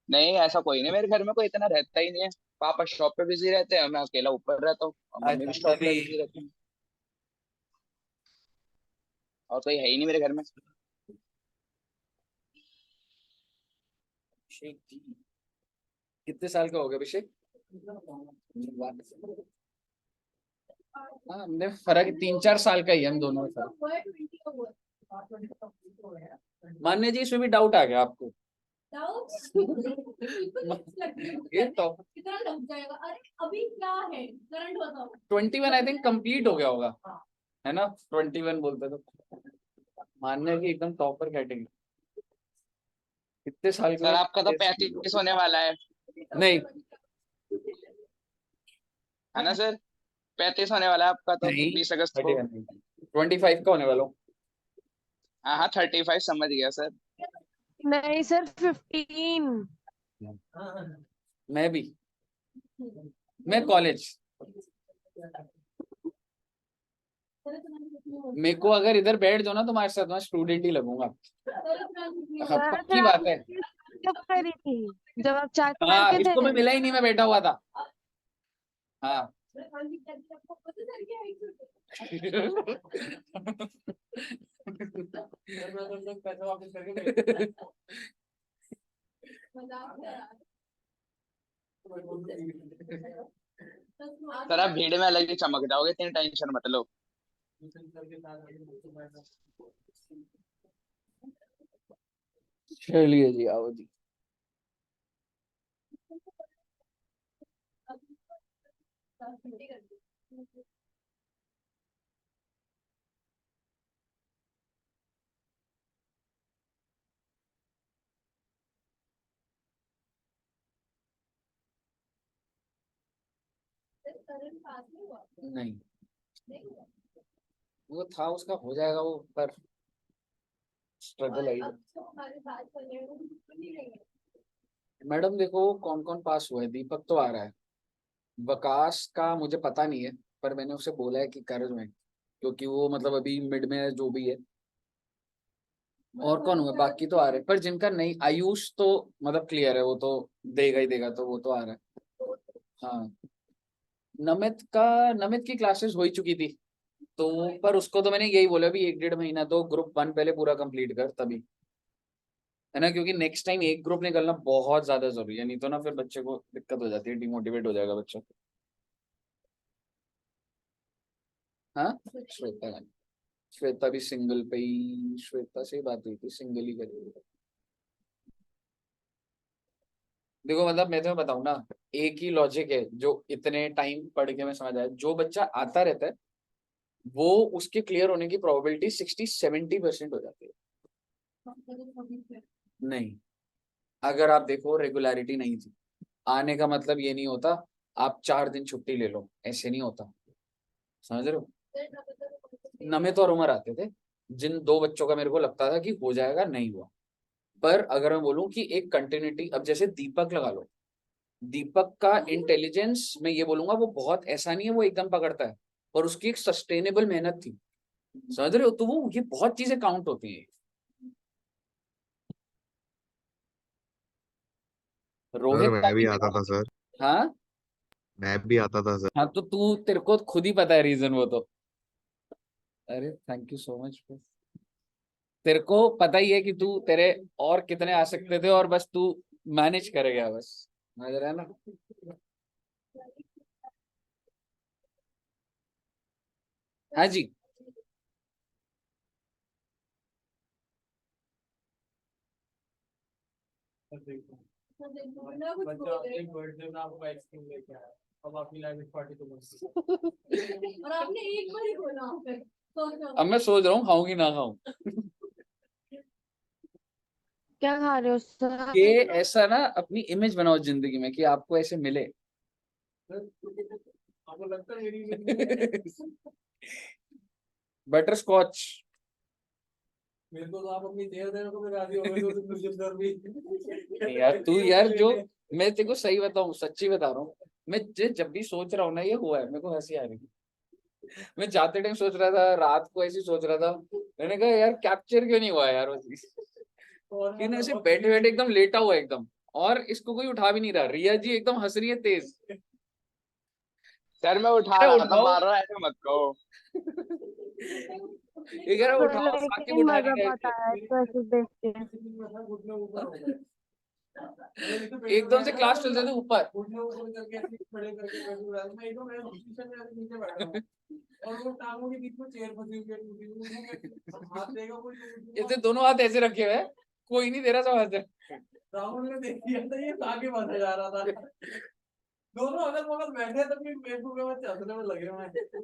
नहीं, ऐसा कोई नहीं, मेरे घर में कोई इतना रहता ही नहीं है। पापा शॉप पे बिजी रहते हैं, मैं अकेला ऊपर रहता हूँ, और मम्मी भी अच्छा शॉप तभी। पे बिजी रहती है। और कोई है ही नहीं मेरे घर में। अभिषेक जी, कितने साल का हो गया अभिषेक? हाँ, हमने फर्क 3-4 साल का ही है हम दोनों में फर्क। मान्य जी, इसमें भी डाउट आ गया आपको? ये तो कितना लग जाएगा? अरे अभी क्या है, करंट बताओ। 21 आई थिंक कंप्लीट हो गया होगा, है ना? 21 बोलते तो। मान्य जी एकदम टॉपर कैटेगरी। कितने साल के सर हुए? आपका तो 35 होने वाला है नहीं है ना सर? 35 होने वाला है आपका तो, नहीं, 20 अगस्त को। 31 नहीं, 25 का होने वाला हूँ। हाँ हाँ, 35 समझ गया सर। नहीं सर 15। मैं भी, मैं कॉलेज, मेरे को अगर इधर बैठ जाओ ना तुम्हारे साथ, मैं स्टूडेंट ही लगूंगा। हाँ, सर पक्की फिर बात आपने है। फीस कब करी थी, जब आप 4 साल हाँ, के इसको थे? मैं मिला ही नहीं, मैं बैठा हुआ था। हाँ। पैसा वापस करके सर आप भीड़ में अलग ही चमक जाओगे, इतनी टेंशन मत लो। चलिए जी, आओ जी। नहीं, वो था उसका, हो जाएगा वो, पर स्ट्रगल है। मैडम देखो कौन कौन पास हुआ है। दीपक तो आ रहा है, वकास का मुझे पता नहीं है, पर मैंने उसे बोला है कि कर में, क्योंकि वो मतलब अभी मिड में है जो भी है। और कौन हुआ? बाकी तो आ रहे हैं, पर जिनका नहीं, आयुष तो मतलब क्लियर है, वो तो देगा ही देगा, तो वो तो आ रहा है। हाँ, नमित की क्लासेस हो ही चुकी थी, तो पर उसको तो मैंने यही बोला भी 1-1.5 महीना तो ग्रुप 1 पहले पूरा कंप्लीट कर, तभी, है ना? क्योंकि नेक्स्ट टाइम एक ग्रुप निकलना बहुत ज्यादा जरूरी है, नहीं तो ना फिर बच्चे को दिक्कत हो जाती है, डिमोटिवेट हो जाएगा बच्चा। हाँ, श्वेता का, श्वेता भी सिंगल पे ही, श्वेता से ही बात हुई थी, सिंगल ही करेगी। देखो मतलब मैं तुम्हें बताऊं ना, एक ही लॉजिक है जो इतने टाइम पढ़ के मैं समझ आया। जो बच्चा आता रहता है, वो उसके क्लियर होने की प्रोबेबिलिटी 60-70% हो जाती है। नहीं, अगर आप देखो रेगुलरिटी नहीं थी, आने का मतलब ये नहीं होता आप 4 दिन छुट्टी ले लो, ऐसे नहीं होता, समझ रहे हो? नमित और उमर आते थे, जिन 2 बच्चों का मेरे को लगता था कि हो जाएगा, नहीं हुआ। पर अगर मैं बोलूं कि एक कंटिन्यूटी, अब जैसे दीपक लगा लो, दीपक का इंटेलिजेंस मैं ये बोलूंगा वो बहुत ऐसा नहीं है वो एकदम पकड़ता है, पर उसकी एक सस्टेनेबल मेहनत थी, समझ रहे हो? तो वो ये बहुत चीजें काउंट होती हैं। सर रोहित का मैं भी भी आता देखो। था सर। हाँ, मैं भी आता था सर। हाँ तो तू, तेरे को खुद ही पता है रीजन वो तो। अरे थैंक यू सो मच। तेरे को पता ही है कि तू, तेरे और कितने आ सकते थे, और बस तू मैनेज करेगा बस, समझ रहा है ना? हाँ जी। बच्चा एक बर्थडे में आपको आइसक्रीम लेके आया, अब आपकी लाइफ पार्टी तो बन और आपने एक बार ही बोला वहाँ पे, अब मैं सोच रहा हूँ खाऊं कि ना खाऊं। क्या खा रहे हो सर? ये ऐसा ना अपनी इमेज बनाओ जिंदगी में कि आपको ऐसे मिले। आपको लगता है मेरी बटर स्कॉच। मेरे को तो आप अपनी चेयर देने को भी राजी हो गए तो तुम भी नहीं यार तू यार जो मैं तेरे को सही बताऊं सच्ची बता रहा हूँ मैं जब भी सोच रहा हूँ ना ये हुआ है मेरे को हंसी आ रही है मैं जाते टाइम सोच रहा था रात को ऐसे ही सोच रहा था मैंने कहा यार कैप्चर क्यों नहीं हुआ यार वो चीज और कि ना ऐसे बैठे बैठे एकदम लेटा हुआ है एकदम और इसको कोई उठा भी नहीं रहा रिया जी एकदम हंस रही है तेज सर मैं उठा अरे रहा था उठाओ मार रहा ऐसा मत कहो। ये कह रहा उठाओ साकिब लेकिन उठा मजा नहीं रहे आता थे है तो ऐसे देख के। घुटने ऊपर हो गए एकदम से क्लास चल रहे थे ऊपर घुटने ऊपर करके ऐसे खड़े करके बैठ रहा मैं एकदम ऐसे पोजीशन में ऐसे नीचे बैठा हूं और वो टांगों के बीच में चेयर फंसी हुई है टूटी हुई हाथ देगा कोई ऐसे दोनों हाथ ऐसे रखे हुए हैं कोई नहीं दे रहा सब हाथ राहुल ने देख लिया था ये आगे बढ़ा जा रहा था दोनों अगल बगल बैठे तब भी बेवकूफ में चलने में लगे हुए हैं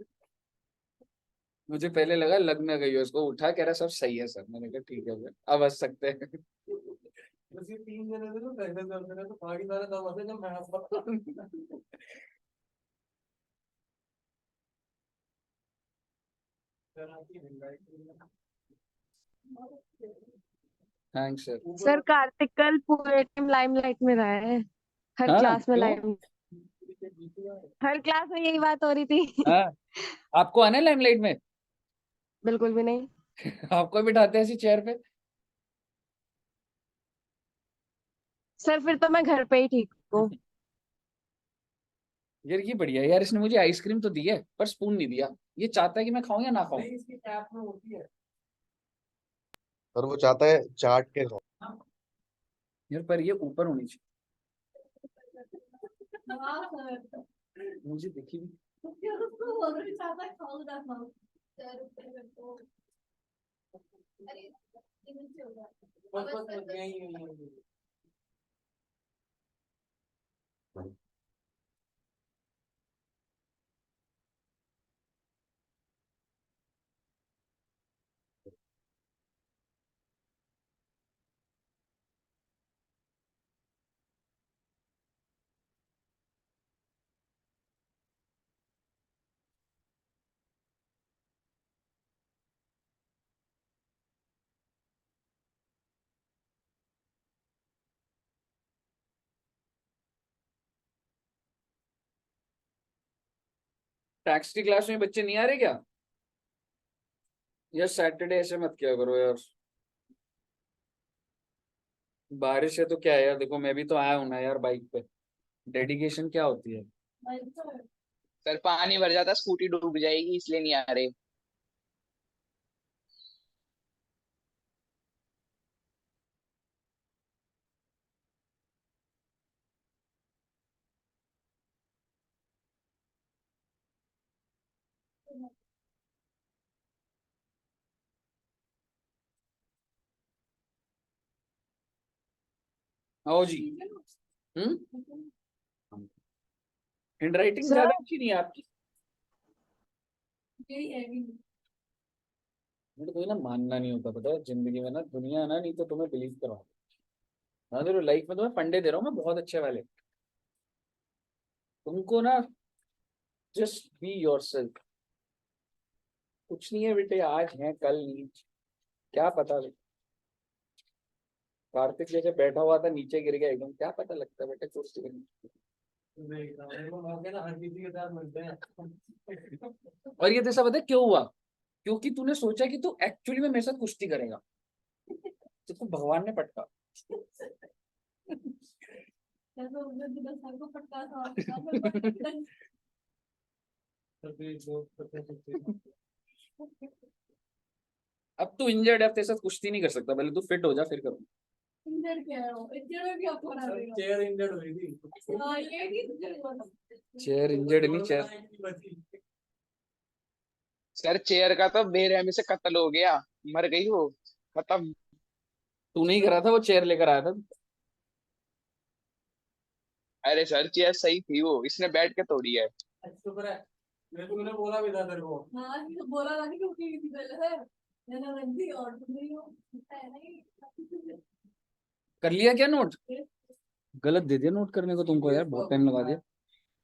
मुझे पहले लगा लग ना गई हो इसको उठा कह रहा सब सही है सर मैंने कहा ठीक है फिर अब हंस सकते हैं बस ये 3 जने थे तो बैठे चलते रहे तो बाकी सारे तब हंसे जब मैं हंस पड़ा थैंक्स सर सर कार्तिक कल पूरे टाइम लाइमलाइट में रहा है हर हाँ क्लास में क्यों हर क्लास में यही बात हो रही थी। हाँ आपको आना है लाइमलाइट में बिल्कुल भी नहीं। आपको बिठाते हैं ऐसी चेयर पे सर फिर तो मैं घर पे ही ठीक हूँ। यार ये बढ़िया है यार इसने मुझे आइसक्रीम तो दी है पर स्पून नहीं दिया ये चाहता है कि मैं खाऊं या ना खाऊं नहीं इसकी कैप में होती है और वो चाहता है चाट के खाओ। यार पर ये ऊपर होनी चाहिए हाँ सर मुझे दिखी भी उसको बोल रही चाहता है खाओ ना खाओ सर तो अरे ये नीचे हो गया बस यही टैक्स की क्लास में बच्चे नहीं आ रहे क्या यार सैटरडे ऐसे मत किया करो यार बारिश है तो क्या है यार देखो मैं भी तो आया हूं ना यार बाइक पे डेडिकेशन क्या होती है सर पानी भर जाता स्कूटी डूब जाएगी इसलिए नहीं आ रहे। आओ जी हैंड राइटिंग सर ज्यादा अच्छी नहीं है आपकी यही है भी मुझे कोई ना मानना नहीं होता पता है जिंदगी में ना दुनिया ना नहीं तो तुम्हें बिलीव करवा हाँ तेरे लाइफ में तुम्हें फंडे दे रहा हूँ मैं बहुत अच्छे वाले तुमको ना जस्ट बी योरसेल्फ कुछ नहीं है बेटे आज है कल नहीं क्या पता कार्तिक जैसे बैठा हुआ था नीचे गिर गया एकदम क्या पता लगता है बेटे कुछ देख रहा हूँ मौके ना हर किसी के साथ मिलते हैं और ये जैसा पता है क्यों हुआ क्योंकि तूने सोचा कि तू एक्चुअली में मेरे साथ कुश्ती करेगा तो तू भगवान ने पटका जैसे उस दिन सर को फटका था अब तू इंजर्ड है अब तेरे साथ कुश्ती नहीं कर सकता पहले तू फिट हो जा फिर करो इंजर्ड क्या है वो इंजर्ड में भी आपको हरा देगा चेयर इंजर्ड हुई थी हाँ ये भी इंजर्ड हुआ था चेयर इंजर्ड नहीं चेयर सर चेयर का तो बेरहमी से कत्ल हो गया मर गई वो खत्म। तू नहीं करा था वो चेयर लेकर आया था अरे सर चेयर सही थी वो इसने बैठ के तोड़ी है। शुक्र है मैं तुमने बोला भी था तेरे को हाँ ये तो बोला था कि क्योंकि थी पहले है मैंने रख दी और तुम नहीं हो है नहीं कर लिया क्या नोट गलत दे दिया नोट करने को तुमको यार बहुत टाइम लगा दिया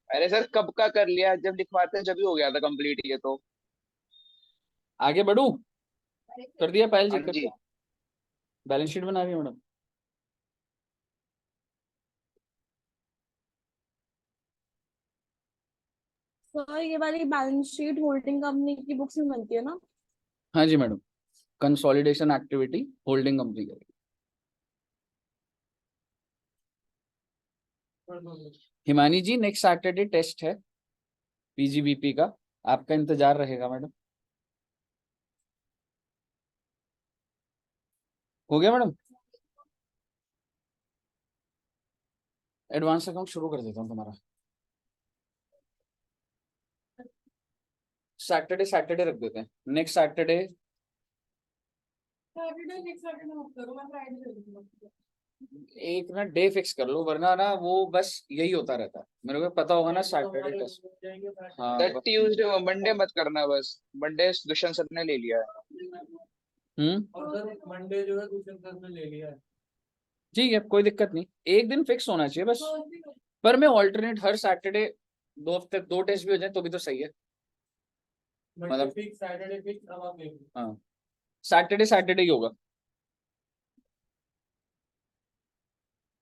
अरे सर कब का कर लिया जब लिखवाते हैं जब ही हो गया था कंप्लीट ये तो। आगे बढ़ू कर दिया पायल जी हाँ कर जी दिया बैलेंस शीट बना रही है मैडम? सर ये वाली बैलेंस शीट होल्डिंग कंपनी की बुक्स में बनती है ना? हाँ जी madam, consolidation activity holding company करेगी। Himani ji next Saturday test है पीजीबीपी का, आपका इंतजार रहेगा मैडम। हो गया मैडम? एडवांस अकाउंट शुरू कर देता हूँ तुम्हारा। सैटरडे सैटरडे रख देते हैं, next Saturday. Saturday next Saturday मत करो, मैं फ्राइडे दे दूंगा। एक ना डे फिक्स कर लो, वरना ना वो बस यही होता रहता है, मेरे को पता होगा ना सैटरडे टेस्ट। हाँ सर ट्यूसडे मंडे मत करना, बस मंडे दुष्यंत सर ने ले लिया है। और सर मंडे जो है दुष्यंत सर ने ले लिया है। ठीक है, कोई दिक्कत नहीं, एक दिन फिक्स होना चाहिए बस। पर मैं ऑल्टरनेट हर सैटरडे 2 हफ्ते 2 टेस्ट भी हो जाए तो भी तो सही है। मंडे फिक्स, सैटरडे फिक्स, अब आप देख लो। हाँ सैटरडे सैटरडे ही होगा।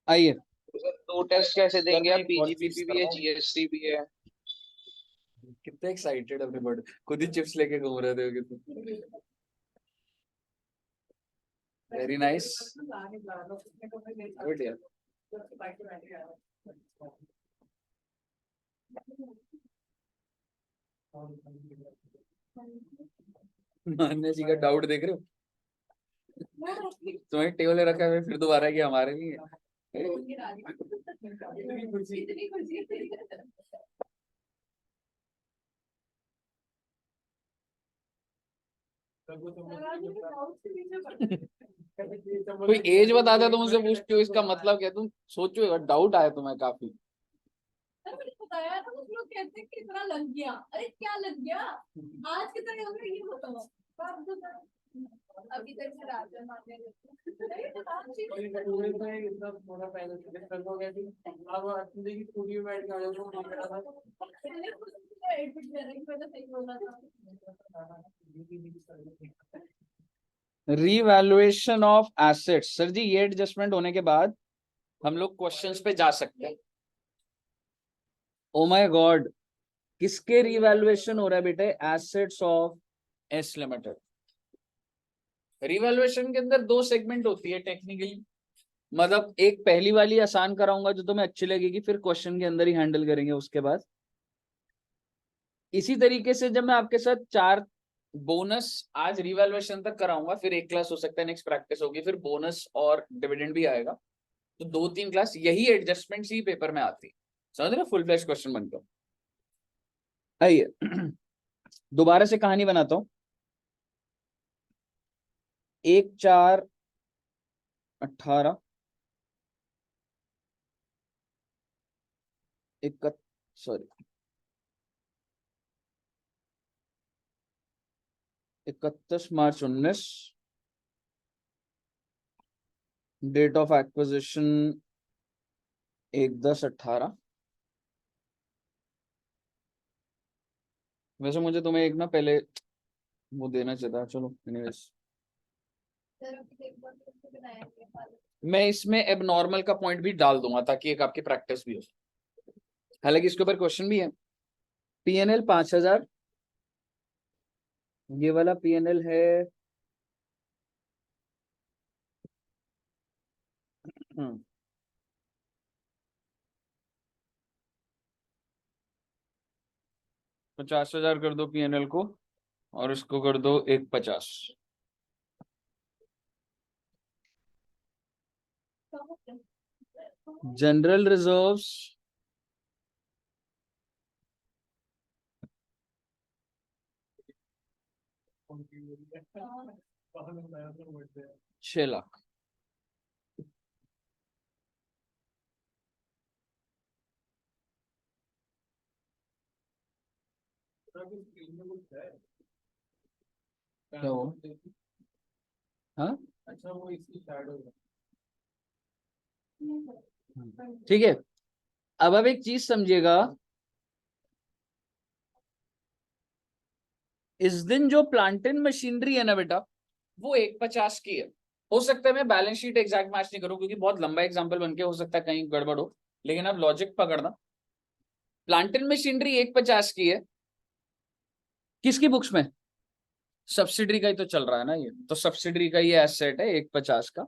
आइए। तो सर 2 टेस्ट कैसे देंगे आप? मैं एक और चीज पीजीबीपी कर भी है, रहा हूँ। जीएसटी भी है। कितने एक्साइटेड अपने बर्ड, खुद ही चिप्स लेके घूम रहे थे कितने। वेरी नाइस, गुड यार। मान्य जी का डाउट देख रहे हो? तुम्हें टेबल रखा है फिर दोबारा कि हमारे नहीं है। इतनी खुशी। कोई एज बता दे तो मुझसे पूछते हो, इसका मतलब क्या? तुम सोचो, डाउट आया तुम्हें काफी। मैंने बताया था, कुछ लोग कहते हैं कि इतना लग गया, अरे क्या लग गया, आज कितना लग रहा है ये बताओ। अभी तक से रात में मारने इतना थोड़ा पहले से डिस्कस हो गया थी। अब अच्छी की स्टूडियो में बैठ के आ जाओ, तो वहाँ पे था। एडमिट कर रही, मैंने सही बोला था। रीवैल्यूएशन ऑफ एसेट्स, सर जी ये एडजस्टमेंट होने के बाद हम लोग क्वेश्चंस पे जा सकते हैं। ओ माय गॉड, किसके रीवैल्यूएशन हो रहा है बेटे? Assets of S limited. Revaluation के अंदर 2 सेगमेंट होती है टेक्निकली, मतलब एक पहली वाली आसान कराऊंगा जो तुम्हें अच्छी लगेगी, फिर क्वेश्चन के अंदर ही हैंडल करेंगे उसके बाद। इसी तरीके से जब मैं आपके साथ 4 बोनस आज रिवैल्यूएशन तक कराऊंगा, फिर एक क्लास हो सकता है नेक्स्ट प्रैक्टिस होगी, फिर बोनस और डिविडेंड भी आएगा, तो 2-3 क्लास यही एडजस्टमेंट्स ही पेपर में आती, समझ रहे? फुल फ्लैश क्वेश्चन बनकर। आइए दोबारा से कहानी बनाता हूं। 1/4/18 31 मार्च 19, डेट ऑफ एक्विजिशन 1/10/18। वैसे मुझे तुम्हें एक ना पहले वो देना चाहिए, चलो एनीवेज। मैं इसमें एबनॉर्मल का पॉइंट भी डाल दूंगा ताकि एक आपकी प्रैक्टिस भी हो, हालांकि इसके ऊपर क्वेश्चन भी है। पीएनएल 5000, ये वाला पीएनएल है 50,000 कर दो पीएनएल को, और इसको कर दो 150। जनरल रिजर्व्स हाँ। 6 लाख। क्या हो? हाँ अच्छा वो इसकी शैडो है। ठीक है, अब एक चीज समझिएगा, इस दिन जो प्लांट एंड मशीनरी है ना बेटा, वो 150 की है, हो सकता है मैं बैलेंस शीट एग्जैक्ट मैच नहीं करूं क्योंकि बहुत लंबा एग्जांपल बनके हो सकता है कहीं गड़बड़ हो, लेकिन अब लॉजिक पकड़ना। प्लांट एंड मशीनरी 150 की है, किसकी बुक्स में? सब्सिडरी का ही तो चल रहा है ना ये, तो सब्सिडरी का ये एसेट है 150 का।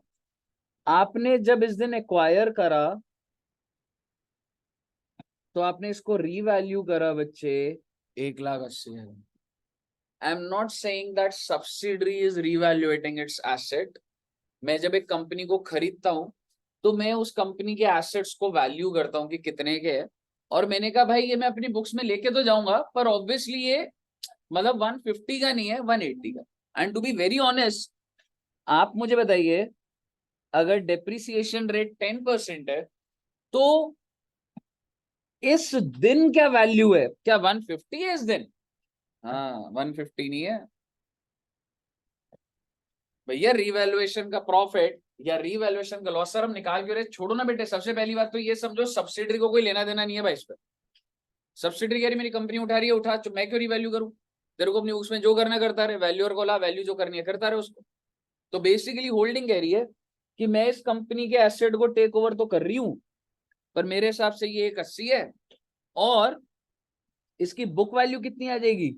आपने जब इस दिन एक्वायर करा तो आपने इसको रीवैल्यू करा बच्चे 1,80,000। I am not saying that subsidiary is revaluating its asset. मैं जब एक कंपनी को खरीदता हूं तो मैं उस कंपनी के एसेट्स को वैल्यू करता हूं कि कितने के है, और मैंने कहा भाई ये मैं अपनी बुक्स में लेके तो जाऊंगा पर ऑब्वियसली ये मतलब 150 का नहीं है, 180 का। And to be very honest, आप मुझे बताइए अगर डेप्रिसिएशन रेट 10% है तो इस दिन क्या वैल्यू है? क्या 150 है इस दिन? हाँ 150 नहीं है भैया। रीवैल्यूएशन का प्रॉफिट या रीवैल्यूएशन का लॉस सर हम निकाल क्यों रहे? छोड़ो ना बेटे, सबसे पहली बात तो ये समझो सब्सिडरी को कोई लेना देना नहीं है भाई इस पर। सब्सिडरी कह रही मेरी कंपनी उठा रही है, उठा, मैं क्यों रिवैल्यू करूं? तेरे को अपनी उसमें जो करना करता रहे, वैल्यूअर को ला, वैल्यू जो करनी है करता रहे उसको। तो बेसिकली होल्डिंग कह रही है कि मैं इस कंपनी के एसेट को टेक ओवर तो कर रही हूं पर मेरे हिसाब से ये 180 है और इसकी बुक वैल्यू कितनी आ जाएगी?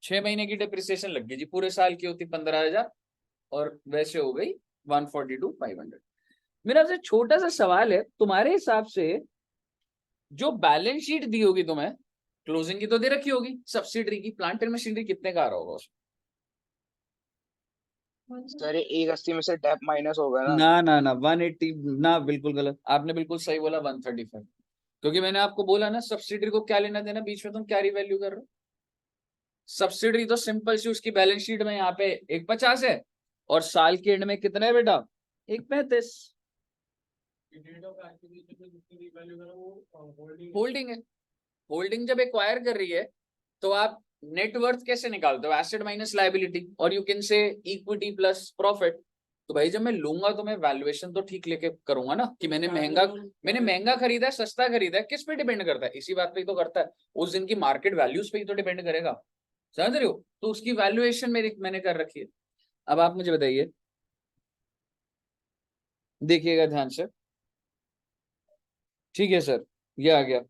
6 महीने की डिप्रिसिएशन लग गई जी, पूरे साल की होती 15,000 और वैसे हो गई 142,500। मेरा आपसे छोटा सा सवाल है, तुम्हारे हिसाब से जो बैलेंस शीट दी होगी तुम्हें, क्लोजिंग की तो दे रखी होगी सब्सिडरी की, प्लांट एंड मशीनरी कितने का आ रहा होगा उसमें? सर 180 में से टैप माइनस होगा ना। ना 180 ना, बिल्कुल गलत, आपने बिल्कुल सही बोला 135। क्योंकि मैंने आपको बोला ना सब्सिडरी को क्या लेना देना, बीच में तुम क्या रिवैल्यू कर रहे हो? सब्सिडरी तो सिंपल सी उसकी बैलेंस शीट में यहाँ पे 150 है और साल के एंड में कितना है बेटा? 135। डेट ऑफ एक्विजिशन में जितनी वैल्यू करो वो होल्डिंग होल्डिंग है। होल्डिंग जब एक्वायर कर रही है तो आप नेटवर्थ कैसे निकालते हो? एसेट माइनस लायबिलिटी, और you can say equity plus profit. तो भाई जब मैं लूंगा तो मैं वैल्यूएशन तो ठीक लेके करूंगा ना कि मैंने महंगा खरीदा है, सस्ता खरीदा है, किस पे डिपेंड करता है? इसी बात पे ही तो करता है, उस दिन की मार्केट वैल्यूज पे ही तो डिपेंड करेगा, समझ रहे हो? तो उसकी वैल्यूएशन मैंने कर रखी है। अब आप मुझे बताइए, देखिएगा ध्यान से, ठीक है सर, ये आ गया।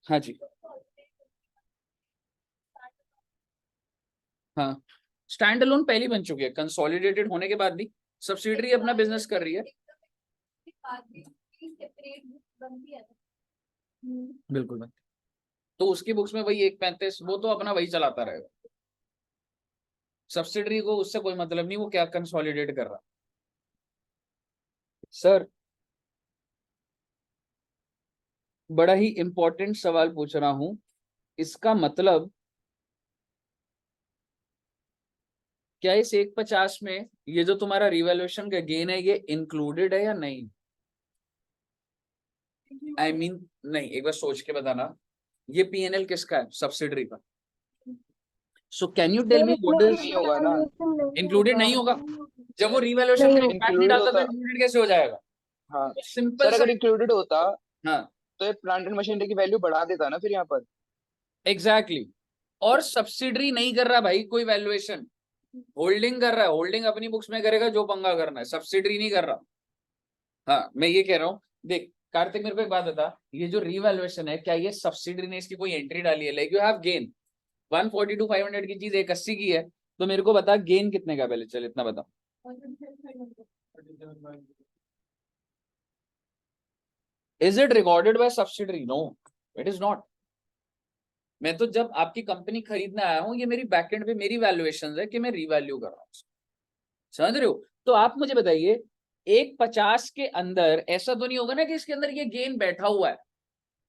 हाँ जी, हाँ स्टैंड अलोन पहली बन चुकी है, कंसोलिडेटेड होने के बाद भी सब्सिडरी अपना बिजनेस कर रही है। बिल्कुल बनती, तो उसकी बुक्स में वही 135, वो तो अपना वही चलाता रहेगा। सब्सिडरी को उससे कोई मतलब नहीं वो क्या कंसोलिडेट कर रहा। सर बड़ा ही इंपॉर्टेंट सवाल पूछ रहा हूं, इसका मतलब क्या इस 150 में ये जो तुम्हारा रिवैल्यूएशन का गेन है ये इंक्लूडेड है या नहीं? आई मीन नहीं, एक बार सोच के बताना, ये पीएनएल किसका है? सब्सिडरी का। So can you tell me what is नहीं होगा ना, इंक्लूडेड? नहीं होगा, जब वो रिवैल्यूएशन में इम्पैक्ट नहीं इंक्लूडेड डालता तो होता। इंक्लूडेड कैसे हो जाएगा? हाँ तो सिंपल सर, सा, अगर इंक्लूडेड होता हाँ तो ये प्लांट एंड मशीनरी की वैल्यू बढ़ा देता ना फिर यहाँ पर। एग्जैक्टली और सब्सिडरी नहीं कर रहा भाई कोई वैल्यूएशन, होल्डिंग कर रहा है, होल्डिंग अपनी बुक्स में करेगा जो पंगा करना है, सब्सिडरी नहीं कर रहा। हाँ मैं ये कह रहा हूँ, देख कार्तिक मेरे को एक बात बता, ये जो रिवैल्यूएशन है क्या ये सब्सिडरी ने इसकी कोई एंट्री डाली है? लाइक यू हैव गेन 142,500 की चीज 180 की है, तो मेरे को बता गेन कितने का? पहले चल इतना बता। Is it recorded by subsidiary? No it is not. मैं तो जब आपकी कंपनी खरीदने आया हूं, ये मेरी बैकएंड पे मेरी वैल्यूएशन है कि मैं रिवैल्यू कर रहा हूं, समझ रहे हो? तो आप मुझे बताइए 150 के अंदर ऐसा तो नहीं होगा ना कि इसके अंदर ये गेन बैठा हुआ है,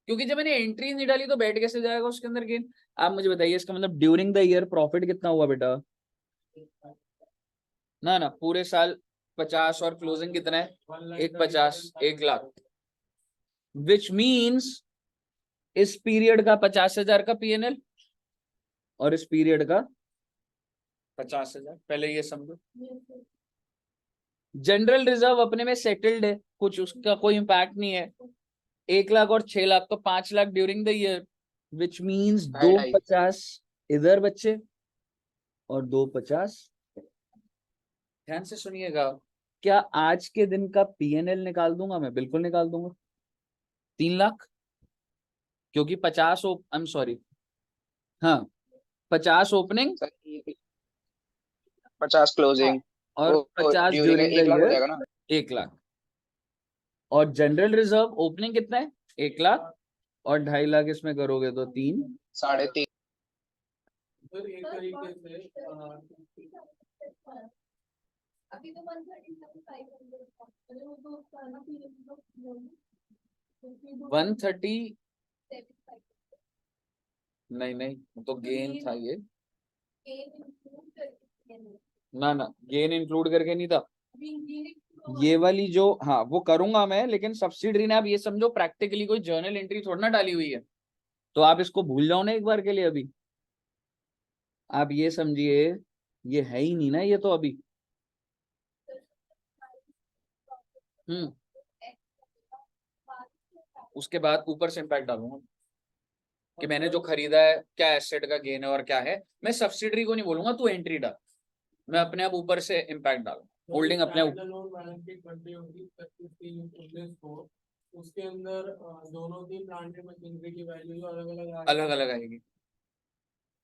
क्योंकि जब मैंने एंट्री नहीं डाली तो बैठ कैसे जाएगा उसके अंदर गेन? आप मुझे बताइए इसका मतलब ड्यूरिंग द ईयर प्रॉफिट कितना हुआ बेटा? ना पूरे साल 50 और क्लोजिंग कितना है? 150, 1,00,000, विच मीन्स इस पीरियड का 50,000 का पीएनएल और इस पीरियड का 50,000। पहले ये समझो, जनरल रिजर्व अपने में सेटल्ड है, कुछ उसका कोई इंपैक्ट नहीं है। 1,00,000 और 6,00,000 तो 5,00,000 during the year, which means 250 इधर बच्चे और 250 ध्यान से सुनिएगा, क्या आज के दिन का पीएनएल निकाल दूंगा मैं? बिल्कुल निकाल दूंगा। 3 लाख, क्योंकि 50 आई एम सॉरी, हाँ 50 ओपनिंग सर 50 क्लोजिंग और 50 ड्यूरिंग ड्यूरिंग द 1 लाख हो ईयर, जाएगा ना। 1 लाख। और जनरल रिजर्व ओपनिंग कितना है? 1 लाख, और 2.5 लाख इसमें करोगे तो 3। 3.5। सर एक तरीके से अभी तो 130,500 अरे वो तो उसका ना फिर 130 नहीं नहीं, वो तो गेन था ये। ना ना, गेन इंक्लूड करके नहीं था ये वाली जो, हाँ वो करूंगा मैं, लेकिन सब्सिडरी ने आप ये समझो प्रैक्टिकली कोई जर्नल एंट्री थोड़ी ना डाली हुई है, तो आप इसको भूल जाओ ना एक बार के लिए। अभी आप ये समझिए, ये है ही नहीं ना ये तो अभी। उसके बाद ऊपर से इम्पैक्ट डालूंगा कि मैंने जो खरीदा है क्या एसेट का गेन है और क्या है। मैं सब्सिडरी को नहीं बोलूंगा तू एंट्री डाल, मैं अपने आप ऊपर से इम्पैक्ट डालूंगा, होल्डिंग अपने ऊपर। स्टैंडअलोन बैलेंस शीट बनती होगी 25 को, उसके अंदर दोनों की प्लांट एंड मशीनरी की वैल्यू जो अलग अलग आएगी,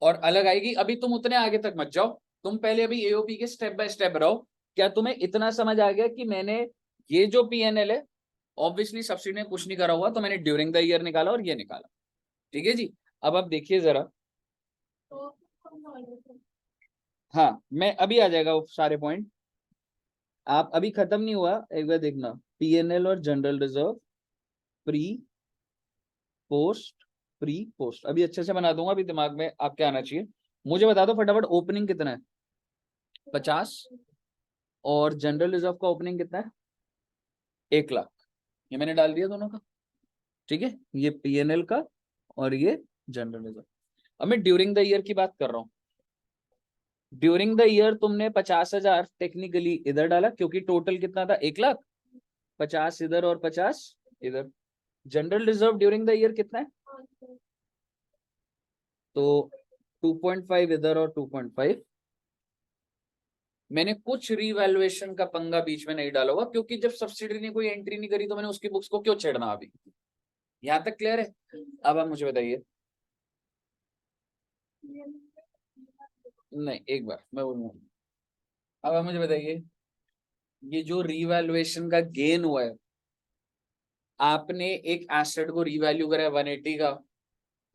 और अलग आएगी। अभी तुम उतने आगे तक मत जाओ, तुम पहले अभी एओपी के स्टेप बाय स्टेप रहो। क्या तुम्हें इतना समझ आ गया कि मैंने ये जो पीएनएल है, ऑब्वियसली सब्सिडी ने कुछ नहीं करा हुआ, तो मैंने ड्यूरिंग द ईयर निकाला और ये निकाला। ठीक है जी, अब आप देखिए जरा। हाँ, मैं अभी आ जाएगा वो सारे पॉइंट, आप अभी खत्म नहीं हुआ, एक बार देखना। पीएनएल और general reserve, pre post, pre post अभी अच्छे से बना दूंगा, अभी दिमाग में आपके आना चाहिए। मुझे बता दो फटाफट, ओपनिंग कितना है? 50, और जनरल रिजर्व का ओपनिंग कितना है? 1 लाख। ये मैंने डाल दिया दोनों का, ठीक है। ये पीएनएल का और ये जनरल रिजर्व। अब मैं ड्यूरिंग द ईयर की बात कर रहा हूं। ड्यूरिंग द ईयर तुमने 50,000 टेक्निकली इधर डाला, क्योंकि टोटल कितना था? 1 लाख। 50 इधर और 50 इधर। General reserve during the year कितना है? तो 2.5 इधर और 2.5। मैंने कुछ रीवैल्यूएशन का पंगा बीच में नहीं डाला हुआ, क्योंकि जब सब्सिडी ने कोई एंट्री नहीं करी तो मैंने उसकी बुक्स को क्यों छेड़ना। अभी यहां तक क्लियर है? अब आप मुझे बताइए। नहीं, एक बार मैं बोलूंगा। अब आप मुझे बताइए, ये जो रीवैल्यूएशन का गेन हुआ है, आपने एक एसेट को रीवैल्यू करा है 180 का,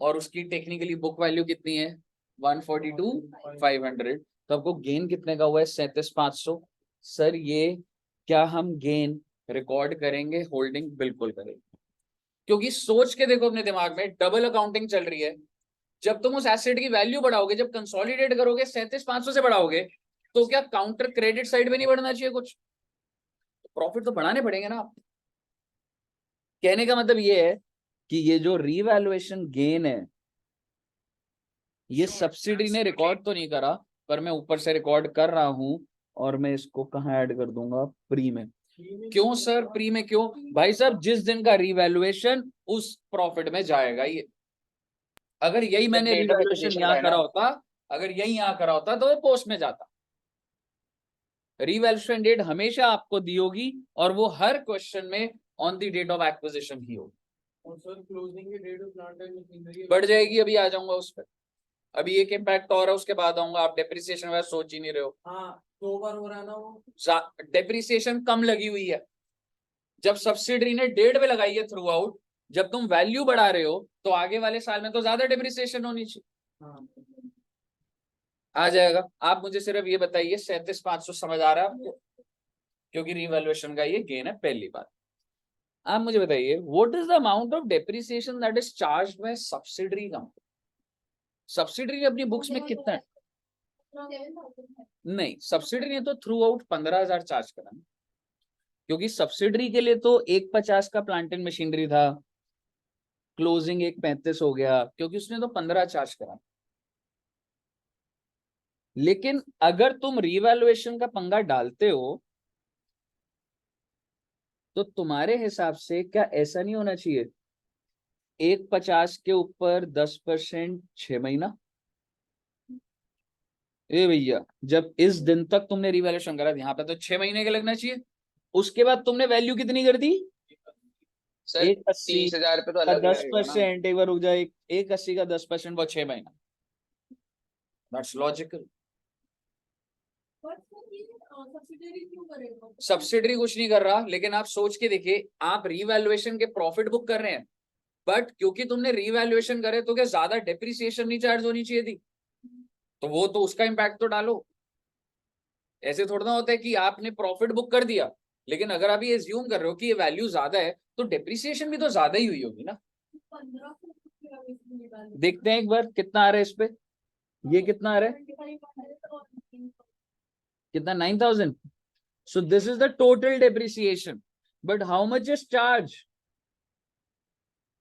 और उसकी टेक्निकली बुक वैल्यू कितनी है? 142,500। तो आपको गेन कितने का हुआ है? 37,500। सर ये क्या हम गेन रिकॉर्ड करेंगे? होल्डिंग बिल्कुल करेंगे, क्योंकि सोच के देखो अपने दिमाग में, डबल अकाउंटिंग चल रही है। जब तुम उस एसेट की वैल्यू बढ़ाओगे, जब कंसोलिडेट करोगे 37,500 से बढ़ाओगे, तो क्या काउंटर क्रेडिट साइड में नहीं बढ़ना चाहिए कुछ? प्रॉफिट तो बढ़ाने पड़ेंगे ना आप। कहने का मतलब ये है कि ये जो रीवैल्यूएशन गेन है, ये सब्सिडी ने रिकॉर्ड तो नहीं करा, पर मैं ऊपर से रिकॉर्ड कर रहा हूं, और मैं इसको कहां ऐड कर दूंगा? प्री में। क्यों सर प्री में क्यों? भाई साहब, जिस दिन का रीवैल्यूएशन उस प्रॉफिट में जाएगा ये। अगर यही मैंने डेट ऑफ रीवैल्यूएशन एक्विजिशन का यहाँ है करा ना। होता, अगर यही यहाँ करा होता तो वो पोस्ट में जाता। रीवैल्यूएशन डेट हमेशा आपको दी होगी, और वो हर क्वेश्चन में on the date of acquisition ही होगी। और सर क्लोजिंग की date of plant and machinery बढ़ जाएगी, अभी आ जाऊंगा उस पर। अभी एक इम्पैक्ट और है, उसके बाद आऊंगा। आप डेप्रिसिएशन वगैरह सोच ही नहीं रहे हो। हाँ 2 बार हो रहा है ना वो। डेप्रिसिएशन कम लगी हुई है, जब सब्सिडी ने 1.5 पे लगाई है थ्रू आउट। जब तुम वैल्यू बढ़ा रहे हो तो आगे वाले साल में तो ज्यादा डेप्रिसिएशन होनी चाहिए। हाँ आ जाएगा। आप मुझे सिर्फ ये बताइए, 37,500 समझ आ रहा है आपको? क्योंकि रिवैल्यूएशन का ये गेन है, पहली बात। आप मुझे बताइए, what is the amount of depreciation that is charged bye subsidiary company? Subsidiary ने अपनी बुक्स में कितना है? नहीं, सब्सिडरी ने तो थ्रू आउट 15,000 चार्ज करा, क्योंकि सब्सिडरी के लिए तो 150 का प्लांट एंड मशीनरी था, क्लोजिंग 135 हो गया, क्योंकि उसने तो 15 चार्ज करा। लेकिन अगर तुम रिवैल्यूएशन का पंगा डालते हो, तो तुम्हारे हिसाब से क्या ऐसा नहीं होना चाहिए? 150 के ऊपर 10% 6 महीना, ए भैया, जब इस दिन तक तुमने रिवैल्यूएशन करा, यहाँ पे तो 6 महीने का लगना चाहिए, उसके बाद तुमने वैल्यू कितनी कर दी? सर 180 30,000 पे तो का अलग लगेगा ना। 10%, एक बार रुक जाए, 180 का 10% वो 6 महीना, दैट्स लॉजिकल। सब्सिडरी क्यों करेगा? सब्सिडरी कुछ नहीं कर रहा, लेकिन आप सोच के देखिए, आप रिवैल्यूएशन के प्रॉफिट बुक कर रहे हैं, बट क्योंकि तुमने रिवैल्यूएशन करे तो क्या ज्यादा डेप्रिसिएशन नहीं चार्ज होनी चाहिए थी? तो वो तो उसका इम्पैक्ट तो डालो। ऐसे थोड़ा ना होता है कि आपने प्रॉफिट बुक कर दिया, लेकिन अगर आप ये एज्यूम कर रहे हो कि ये वैल्यू ज्यादा है तो डेप्रिसिएशन भी तो ज्यादा ही हुई होगी ना। 1500 देखते हैं एक बार कितना आ रहा है इस पे, ये कितना आ रहा है, कितना 9000। So this is the total depreciation, but how much is charge,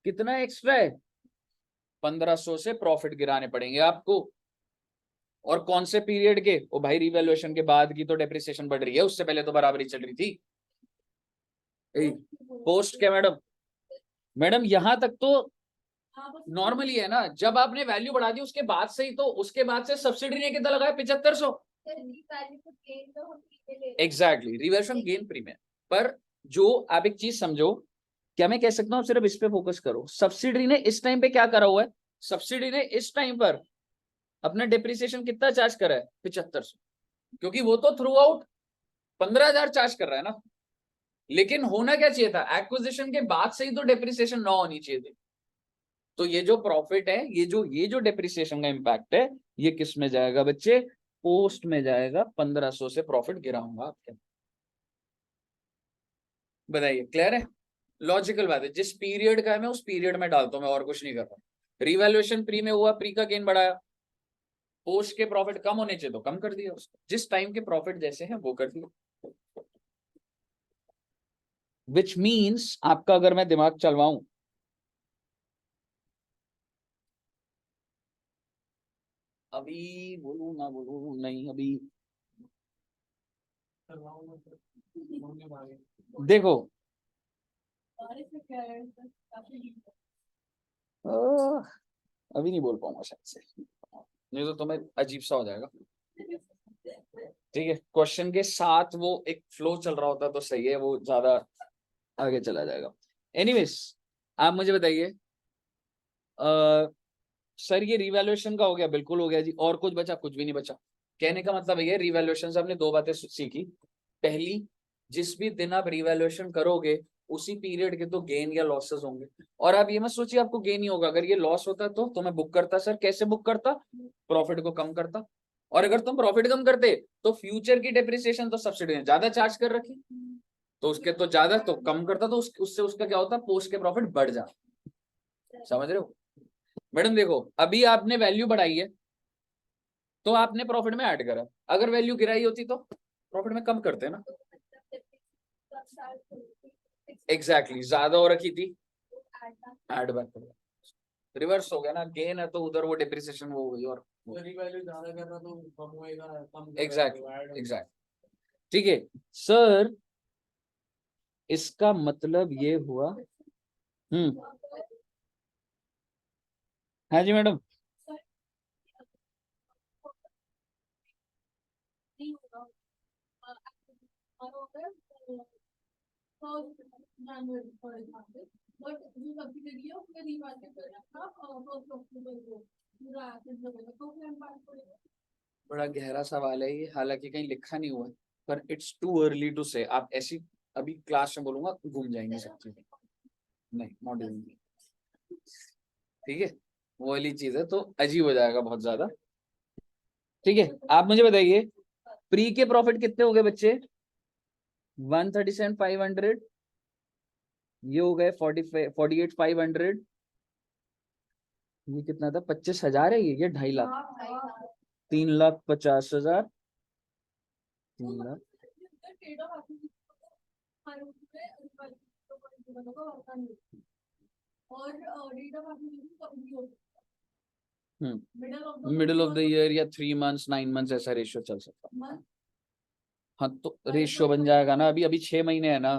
कितना एक्स्ट्रा है? 1500 से प्रॉफिट गिराने पड़ेंगे आपको। और कौन से पीरियड के? ओ भाई, रिवैल्यूएशन के बाद की तो डेप्रिसिएशन बढ़ रही है, उससे पहले तो बराबरी चल रही थी। पोस्ट के मैडम, मैडम यहां तक तो नॉर्मली है ना, जब आपने वैल्यू बढ़ा दी उसके बाद से ही तो, उसके बाद से सब्सिडी ने कितना लगाया? 7500। Exactly, revaluation gain premium. पर जो आप एक चीज समझो, क्या मैं कह सकता हूँ सिर्फ इस पे फोकस करो, सब्सिडी ने इस टाइम पे क्या करा हुआ है? सब्सिडी ने इस टाइम पर अपना डेप्रिसिएशन कितना चार्ज करा है? 7500, क्योंकि वो तो थ्रू आउट 15,000 चार्ज कर रहा है ना। लेकिन होना क्या चाहिए था? एक्विजिशन के बाद से ही तो डेप्रिसिएशन ना होनी चाहिए थी। तो ये जो प्रॉफिट है, ये जो डेप्रिसिएशन का इम्पैक्ट है, ये किस में जाएगा बच्चे? पोस्ट में जाएगा। 1500 से प्रॉफिट गिराऊंगा आपके। बताइए, क्लियर है? लॉजिकल बात है, जिस पीरियड का है मैं उस पीरियड में डालता हूं, मैं और कुछ नहीं कर रहा। रिवैल्यूएशन प्री में हुआ, प्री का गेन बढ़ाया, पोस्ट के प्रॉफिट कम होने चाहिए तो कम कर दिया उसको, जिस टाइम के प्रॉफिट जैसे हैं वो कर दिया। विच मीन्स आपका अगर मैं दिमाग चलवाऊं, अभी बोलूं ना बोलूं? नहीं अभी। देखो अभी नहीं बोल पाऊंगा शायद से, नहीं तो तुम्हें अजीब सा हो जाएगा। ठीक है, क्वेश्चन के साथ वो एक फ्लो चल रहा होता तो सही है, वो ज्यादा आगे चला जाएगा। एनीवेज, आप मुझे बताइए, सर ये रिवैल्यूएशन का हो गया? बिल्कुल हो गया जी। और कुछ बचा? कुछ भी नहीं बचा। कहने का मतलब ये, रिवैल्यूएशन से हमने दो बातें सीखी। पहली, जिस भी दिन आप रिवैल्यूएशन करोगे उसी पीरियड के तो गेन या लॉसेस होंगे। और आप ये मत सोचिए आपको गेन ही होगा, अगर ये लॉस होता तो मैं बुक करता। सर कैसे बुक करता? प्रॉफिट को कम करता। और अगर तुम प्रॉफिट कम करते तो फ्यूचर की डेप्रिसिएशन तो सब्सिडी ने ज्यादा चार्ज कर रखी, तो उसके तो ज्यादा तो कम करता, तो उससे उसका क्या होता? पोस्ट के प्रॉफिट बढ़ जाता। समझ रहे हो? मैडम देखो, अभी आपने वैल्यू बढ़ाई है तो आपने प्रॉफिट में ऐड करा, अगर वैल्यू गिराई होती तो प्रॉफिट में कम करते ना। एग्जैक्टली, ज्यादा हो रखी थी, ऐड बैक कर, रिवर्स हो गया ना। गेन है तो उधर वो डिप्रिसिएशन हो गई। और वैल्यू ज्यादा कर रहा तो कम होएगा, कम एग्जैक्टली। ठीक है सर, इसका मतलब ये हुआ। हाँ जी मैडम। बड़ा गहरा सवाल है ये, हालांकि कहीं लिखा नहीं हुआ है, पर इट्स टू अर्ली टू से। आप ऐसी अभी क्लास में बोलूंगा घूम जाएंगे सब चीजें। नहीं, नॉट डूइंग। ठीक है, वो वाली चीज है तो अजीब हो जाएगा बहुत ज्यादा। ठीक है, आप मुझे बताइए, प्री के प्रॉफिट कितने हो गए बच्चे? 137,500, ये हो गए 48,500, ये कितना था? 25,000 है ये 2.5 lakh, 3,50,000, 3 lakh. Middle of the year या 3 मंथ्स 9 मंथ्स ऐसा रेशियो चल सकता है। हाँ तो रेशियो बन जाएगा ना, अभी 6 महीने है ना,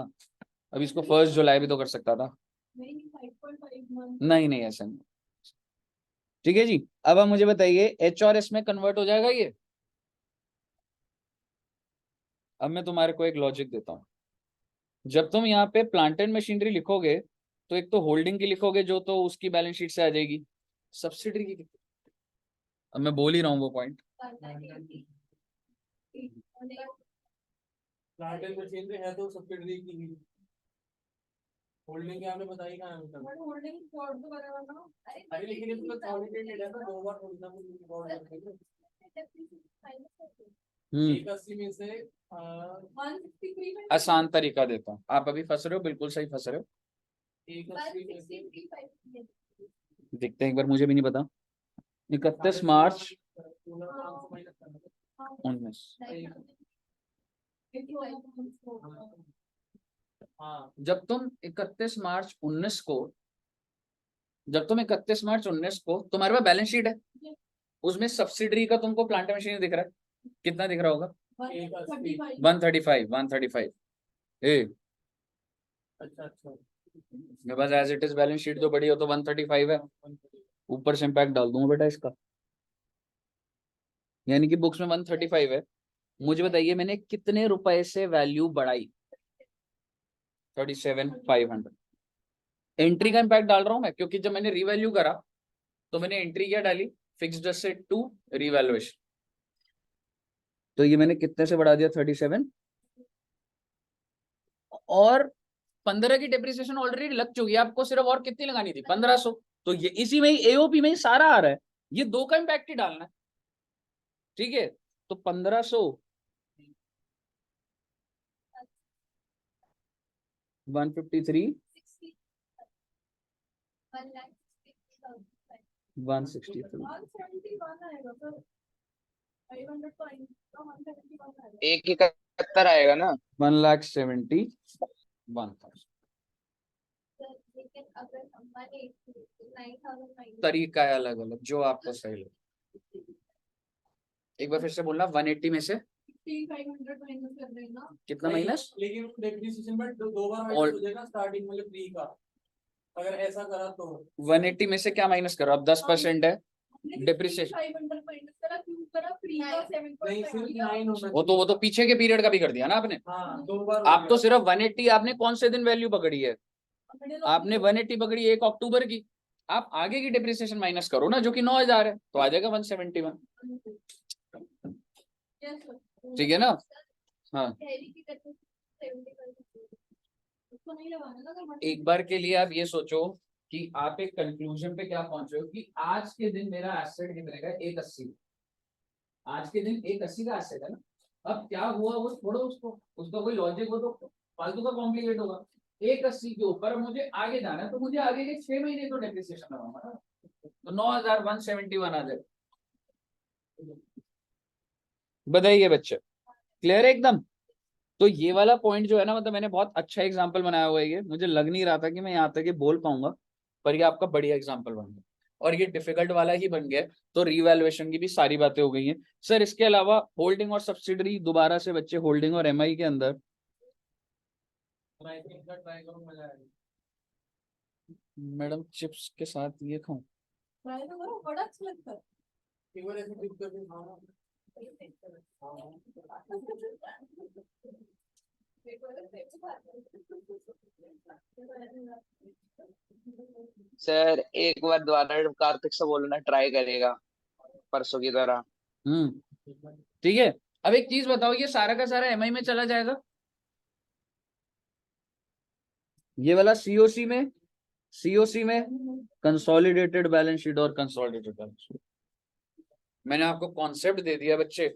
अभी इसको 1 जुलाई भी तो कर सकता था। नहीं ऐसा नहीं। ठीक है जी, अब आप मुझे बताइए, एच और एस में कन्वर्ट हो जाएगा ये? अब मैं तुम्हारे को एक लॉजिक देता हूँ। जब तुम यहाँ पे प्लांट एंड मशीनरी लिखोगे तो एक तो होल्डिंग की लिखोगे जो तो उसकी बैलेंस शीट से आ जाएगी, सब्सिडरी की कितनी? अब मैं बोल ही रहा हूँ वो पॉइंट। प्लांट एंड मशीनरी है तो सब्सिडरी की ही। होल्डिंग क्या आपने बताई कहाँ है? बट होल्डिंग कोड तो बराबर ना। अरे लेकिन इसमें सॉलिडेटेड है ना, दो बार थोड़ी ना कुछ रिकॉर्ड करते हैं। 81 में से 163 में आसान तरीका देता हूँ, आप अभी फंस रहे हो, बिल्कुल सही फंस रहे हो। 81 में से 163 देखते हैं एक बार, मुझे भी नहीं पता। 31 मार्च 19। हाँ जब तुम 31 मार्च 19 को तुम्हारे पास बैलेंस शीट है, उसमें सब्सिडरी का तुमको प्लांट मशीनरी दिख रहा है, कितना दिख रहा होगा? 135 ए अच्छा अच्छा। मेरे पास as it is balance sheet जो बड़ी हो तो 135 है, ऊपर से इम्पैक्ट डाल दूंगा बेटा इसका, यानी कि बुक्स में 135 है। मुझे बताइए मैंने कितने रुपए से वैल्यू बढ़ाई? 37,500। एंट्री का इम्पैक्ट डाल रहा हूं मैं, क्योंकि जब मैंने रीवैल्यू करा तो मैंने एंट्री क्या डाली? Fixed asset to revaluation. तो ये मैंने कितने से बढ़ा दिया? 37। और 15 की डेप्रिसिएशन ऑलरेडी लग चुकी है, आपको सिर्फ और कितनी लगानी थी? 1500। तो ये इसी में ही एओपी में ही सारा आ रहा है, ये दो का इम्पैक्ट ही डालना है, ठीक है? तो 1500 153 163 171 आएगा ना? 1,71,000। तरीका है अलग अलग, जो आपको सही लगे। एक बार फिर से बोलना, 180 में से 500 माइनस कर देना। कितना माइनस? लेकिन डेप्रिसिएशन में दो बार और- माइनस हो जाएगा स्टार्टिंग मतलब 3 का, अगर ऐसा करा तो 180 में से क्या माइनस करो? अब 10% है डेप्रिसिएशन। 500 माइनस करा, क्यों करा? फ्री का 7.5 नहीं सिर्फ 9 होना वो तो पीछे के पीरियड का भी कर दिया ना आपने। हाँ 2 बार हो आप तो गया। सिर्फ 180, आपने कौन से दिन वैल्यू पकड़ी है? आपने 180 पकड़ी 1 अक्टूबर की, आप आगे की डिप्रिसिएशन माइनस करो ना, जो कि 9,000 है, तो आ जाएगा 171। ठीक है ना? हाँ, एक बार के लिए आप ये सोचो कि आप एक कंक्लूजन पे क्या पहुंचे हो कि आज के दिन मेरा एसेट कितने का? 180। आज के दिन 180 का एसेट है ना। अब क्या हुआ वो छोड़ो, उसका कोई लॉजिक हो तो फालतू का कॉम्प्लिकेट होगा। 180 के ऊपर मुझे आगे जाना है, तो मुझे आगे के 6 महीने तो डेप्रिसिएशन लगाऊंगा ना, तो 9,171 आ जाए। बताइए बच्चे, क्लियर है एकदम? तो ये वाला पॉइंट जो है ना, मतलब मैंने बहुत अच्छा एग्जांपल बनाया हुआ है, ये मुझे लग नहीं रहा था कि मैं यहाँ तक ये बोल पाऊंगा, पर ये आपका बढ़िया एग्जांपल बन गया, और ये डिफिकल्ट वाला ही बन गया। तो रीवैल्यूएशन की भी सारी बातें हो गई हैं सर। इसके अलावा होल्डिंग और सब्सिडरी, दोबारा से बच्चे होल्डिंग और एमआई के अंदर ट्राई करो, मजा आएगा। मैडम चिप्स के साथ ये खाऊं? बड़ा अच्छा लगता है। एक बार ऐसे डिप करके खाओ। सर एक बार दोबारा कार्तिक से बोलना, ट्राई करेगा परसों की तरह। ठीक है। अब एक चीज बताओ, ये सारा का सारा एमआई में चला जाएगा? ये वाला सीओसी में कंसोलिडेटेड बैलेंस शीट और कंसोलिडेटेड बैलेंस शीट। मैंने आपको कॉन्सेप्ट दे दिया बच्चे,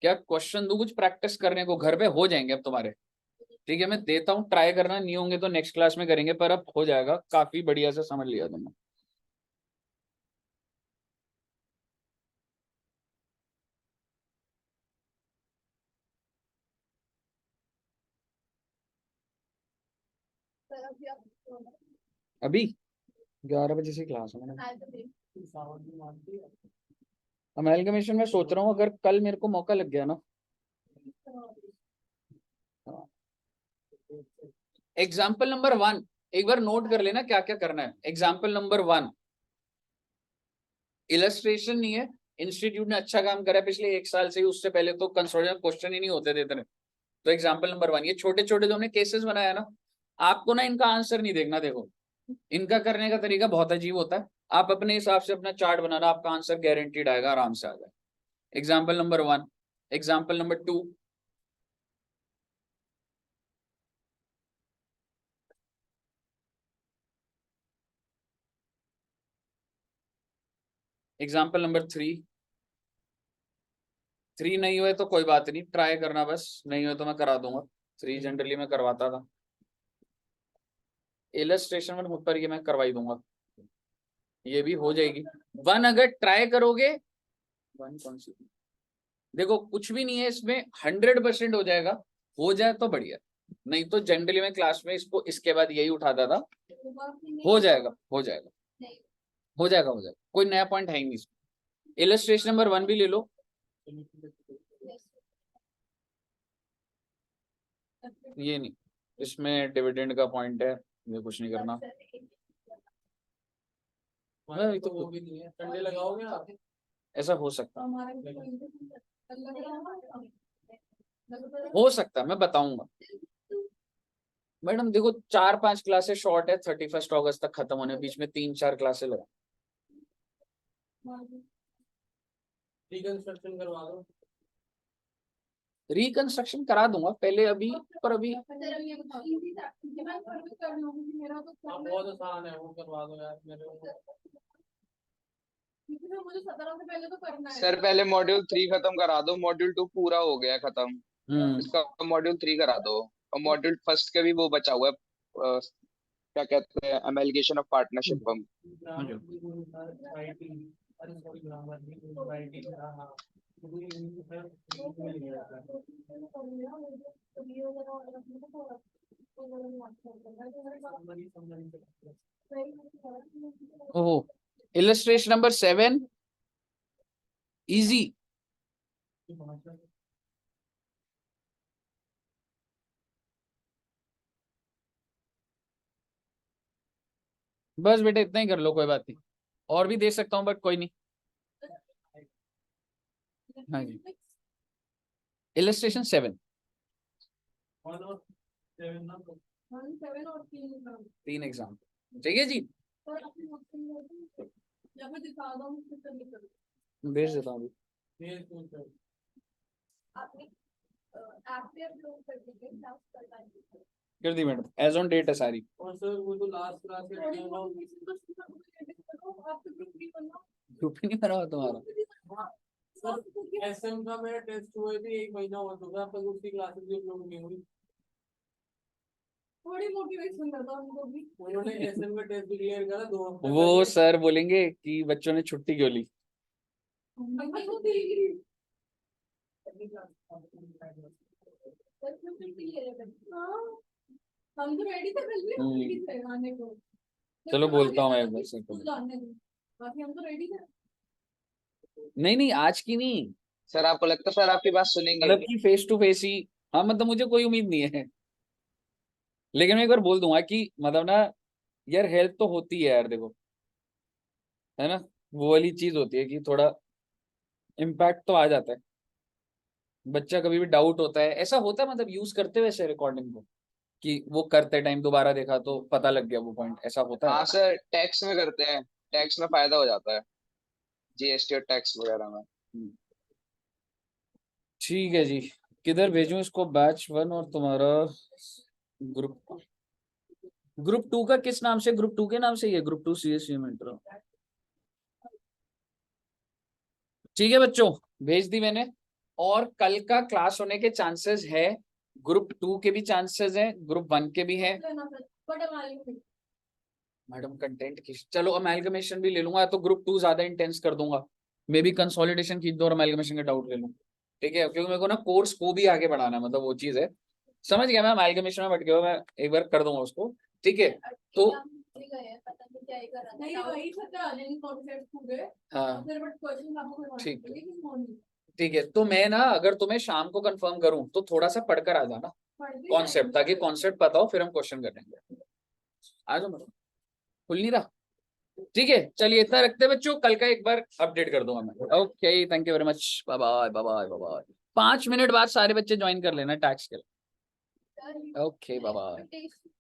क्या क्वेश्चन दो कुछ प्रैक्टिस करने को, घर पे हो जाएंगे अब तुम्हारे। ठीक है, मैं देता हूँ, ट्राई करना, नहीं होंगे तो नेक्स्ट क्लास में करेंगे, पर अब हो जाएगा, काफी बढ़िया से समझ लिया तुमने। अभी 11 बजे से क्लास है मैंने। अमेलगमेशन में सोच रहा हूँ, अगर कल मेरे को मौका लग गया ना, एग्जाम्पल नंबर 1 एक बार नोट कर लेना क्या क्या करना है। एग्जाम्पल नंबर 1 इलस्ट्रेशन नहीं है, इंस्टीट्यूट ने अच्छा काम करा पिछले 1 साल से ही, उससे पहले तो कंसोलिडेशन क्वेश्चन ही नहीं होते थे इतने। तो एग्जाम्पल नंबर 1, ये छोटे छोटे जो हमने केसेस बनाया ना, आपको ना इनका आंसर नहीं देखना। देखो इनका करने का तरीका बहुत अजीब होता है। आप अपने हिसाब से अपना चार्ट बनाना, आपका आंसर गारंटीड आएगा, आराम से आ जाएगा। Example number 1, example number 2, example number 3 नहीं हुए तो कोई बात नहीं, ट्राई करना बस, नहीं हुए तो मैं करा दूंगा। 3 जनरली मैं करवाता था, इलस्ट्रेशन में पर ये मैं करवाई दूंगा, ये भी हो जाएगी। 1 अगर ट्राई करोगे, 1 कौन सी, देखो कुछ भी नहीं है इसमें, 100% हो जाएगा। हो जाए तो बढ़िया, नहीं तो जनरली मैं क्लास में इसको इसके बाद यही उठाता था। हो जाएगा, हो जाएगा, हो जाएगा, हो जाएगा, कोई नया पॉइंट है ही नहीं इसमें। इलस्ट्रेशन नंबर 1 भी ले लो। ये नहीं, इसमें डिविडेंड का पॉइंट है, ये कुछ नहीं करना। हमारे तो वो भी नहीं है, संडे लगाओगे आप? ऐसा हो सकता है, मैं बताऊंगा। मैडम देखो 4-5 क्लासेस शॉर्ट है, 31 अगस्त तक खत्म होने, बीच में 3-4 क्लासेस लगा। रिकंस्ट्रक्शन करवा दो। रिकंस्ट्रक्शन करा दूंगा पहले, अभी पर अभी हाँ, बहुत आसान है, वो करवा दो यार मेरे को। मुझे 17 से पहले तो करना है। सर पहले मॉड्यूल 3 खत्म करा दो, मॉड्यूल 2 पूरा हो गया खत्म, इसका मॉड्यूल 3 करा दो। और मॉड्यूल फर्स्ट के भी वो बचा हुआ है, क्या कहते हैं, एमलगेशन ऑफ पार्टनरशिप फर्म। अरे सॉरी, ग्रामर नहीं, राइटिंग, हाँ ओह, इलस्ट्रेशन नंबर 7 इजी। बस बेटा इतना ही कर लो, कोई बात नहीं, और भी दे सकता हूँ बट कोई नहीं। हाँ जी, इलस्ट्रेशन 7, 3 एग्जाम चाहिए जी, भेज देता हूँ अभी। कर दी मैडम, एज ऑन डेट है सारी। और सर वो तो लास्ट क्लास के ग्रुप ही नहीं भरा हुआ तुम्हारा। सर एसएम का मेरा टेस्ट हुए थे, 1 महीना हो चुका है, अब तक उसकी क्लासेस भी अपलोड नहीं हुई। थोड़ी मोटिवेशन करता उनको भी। उन्होंने एसएम का टेस्ट क्लियर करा 2 हफ्ते वो पहले। सर बोलेंगे कि बच्चों ने छुट्टी क्यों ली। हम तो रेडी थे, रेडी थे आने को। चलो बोलता हूँ मैं एक बार सर को। बाकी हम तो रेडी थे। नहीं आज की नहीं, सर आपको लगता है सर आपकी बात सुनेंगे? मतलब कि फेस टू फेस ही। हाँ मतलब मुझे कोई उम्मीद नहीं है, लेकिन मैं एक बार बोल दूंगा कि मतलब ना यार, हेल्प तो होती है यार, देखो है ना, वो वाली चीज होती है कि थोड़ा इम्पैक्ट तो आ जाता है। बच्चा कभी भी डाउट होता है, ऐसा होता है, मतलब यूज करते हुए ऐसे रिकॉर्डिंग को कि वो करते टाइम दोबारा देखा तो पता लग गया वो पॉइंट, ऐसा होता है। हाँ सर, टैक्स में करते हैं, टैक्स में फायदा हो जाता है, जीएसटी और टैक्स वगैरह में। ठीक है जी, किधर भेजूं इसको, बैच 1 और तुम्हारा ग्रुप 2 का किस नाम से, ग्रुप 2 के नाम से ही है, ग्रुप 2 सीएससी में इंट्रो। ठीक है बच्चों, भेज दी मैंने। और कल का क्लास होने के चांसेस है, ग्रुप 2 के भी चांसेस हैं, ग्रुप 1 के भी हैं। मैडम कंटेंट की, चलो अमेलगमेशन भी ले लूंगा, या तो ग्रुप 2 ज्यादा इंटेंस कर दूंगा, मे बी कंसोलिडेशन खींच दो और अमेलगमेशन का डाउट ले लूं। ठीक है, क्योंकि मेरे को ना कोर्स को भी आगे बढ़ाना है, मतलब वो चीज है, समझ गया। मैं अमेलगमेशन में बट गया, मैं एक बार कर दूंगा उसको। ठीक है, तो हाँ ठीक है, ठीक है, तो मैं ना अगर तुम्हें शाम को कंफर्म करूं तो थोड़ा सा पढ़कर आ जाना कॉन्सेप्ट, ताकि कॉन्सेप्ट पता हो, फिर हम क्वेश्चन करेंगे। आ जाओ मैडम, खुल नहीं रहा। ठीक है, चलिए इतना रखते हैं बच्चों, कल का एक बार अपडेट कर दूंगा मैं। Okay, thank you very much, bye bye bye bye bye. 5 minute बाद सारे बच्चे ज्वाइन कर लेना टैक्स के लिए। ओके बाबा। Invitation.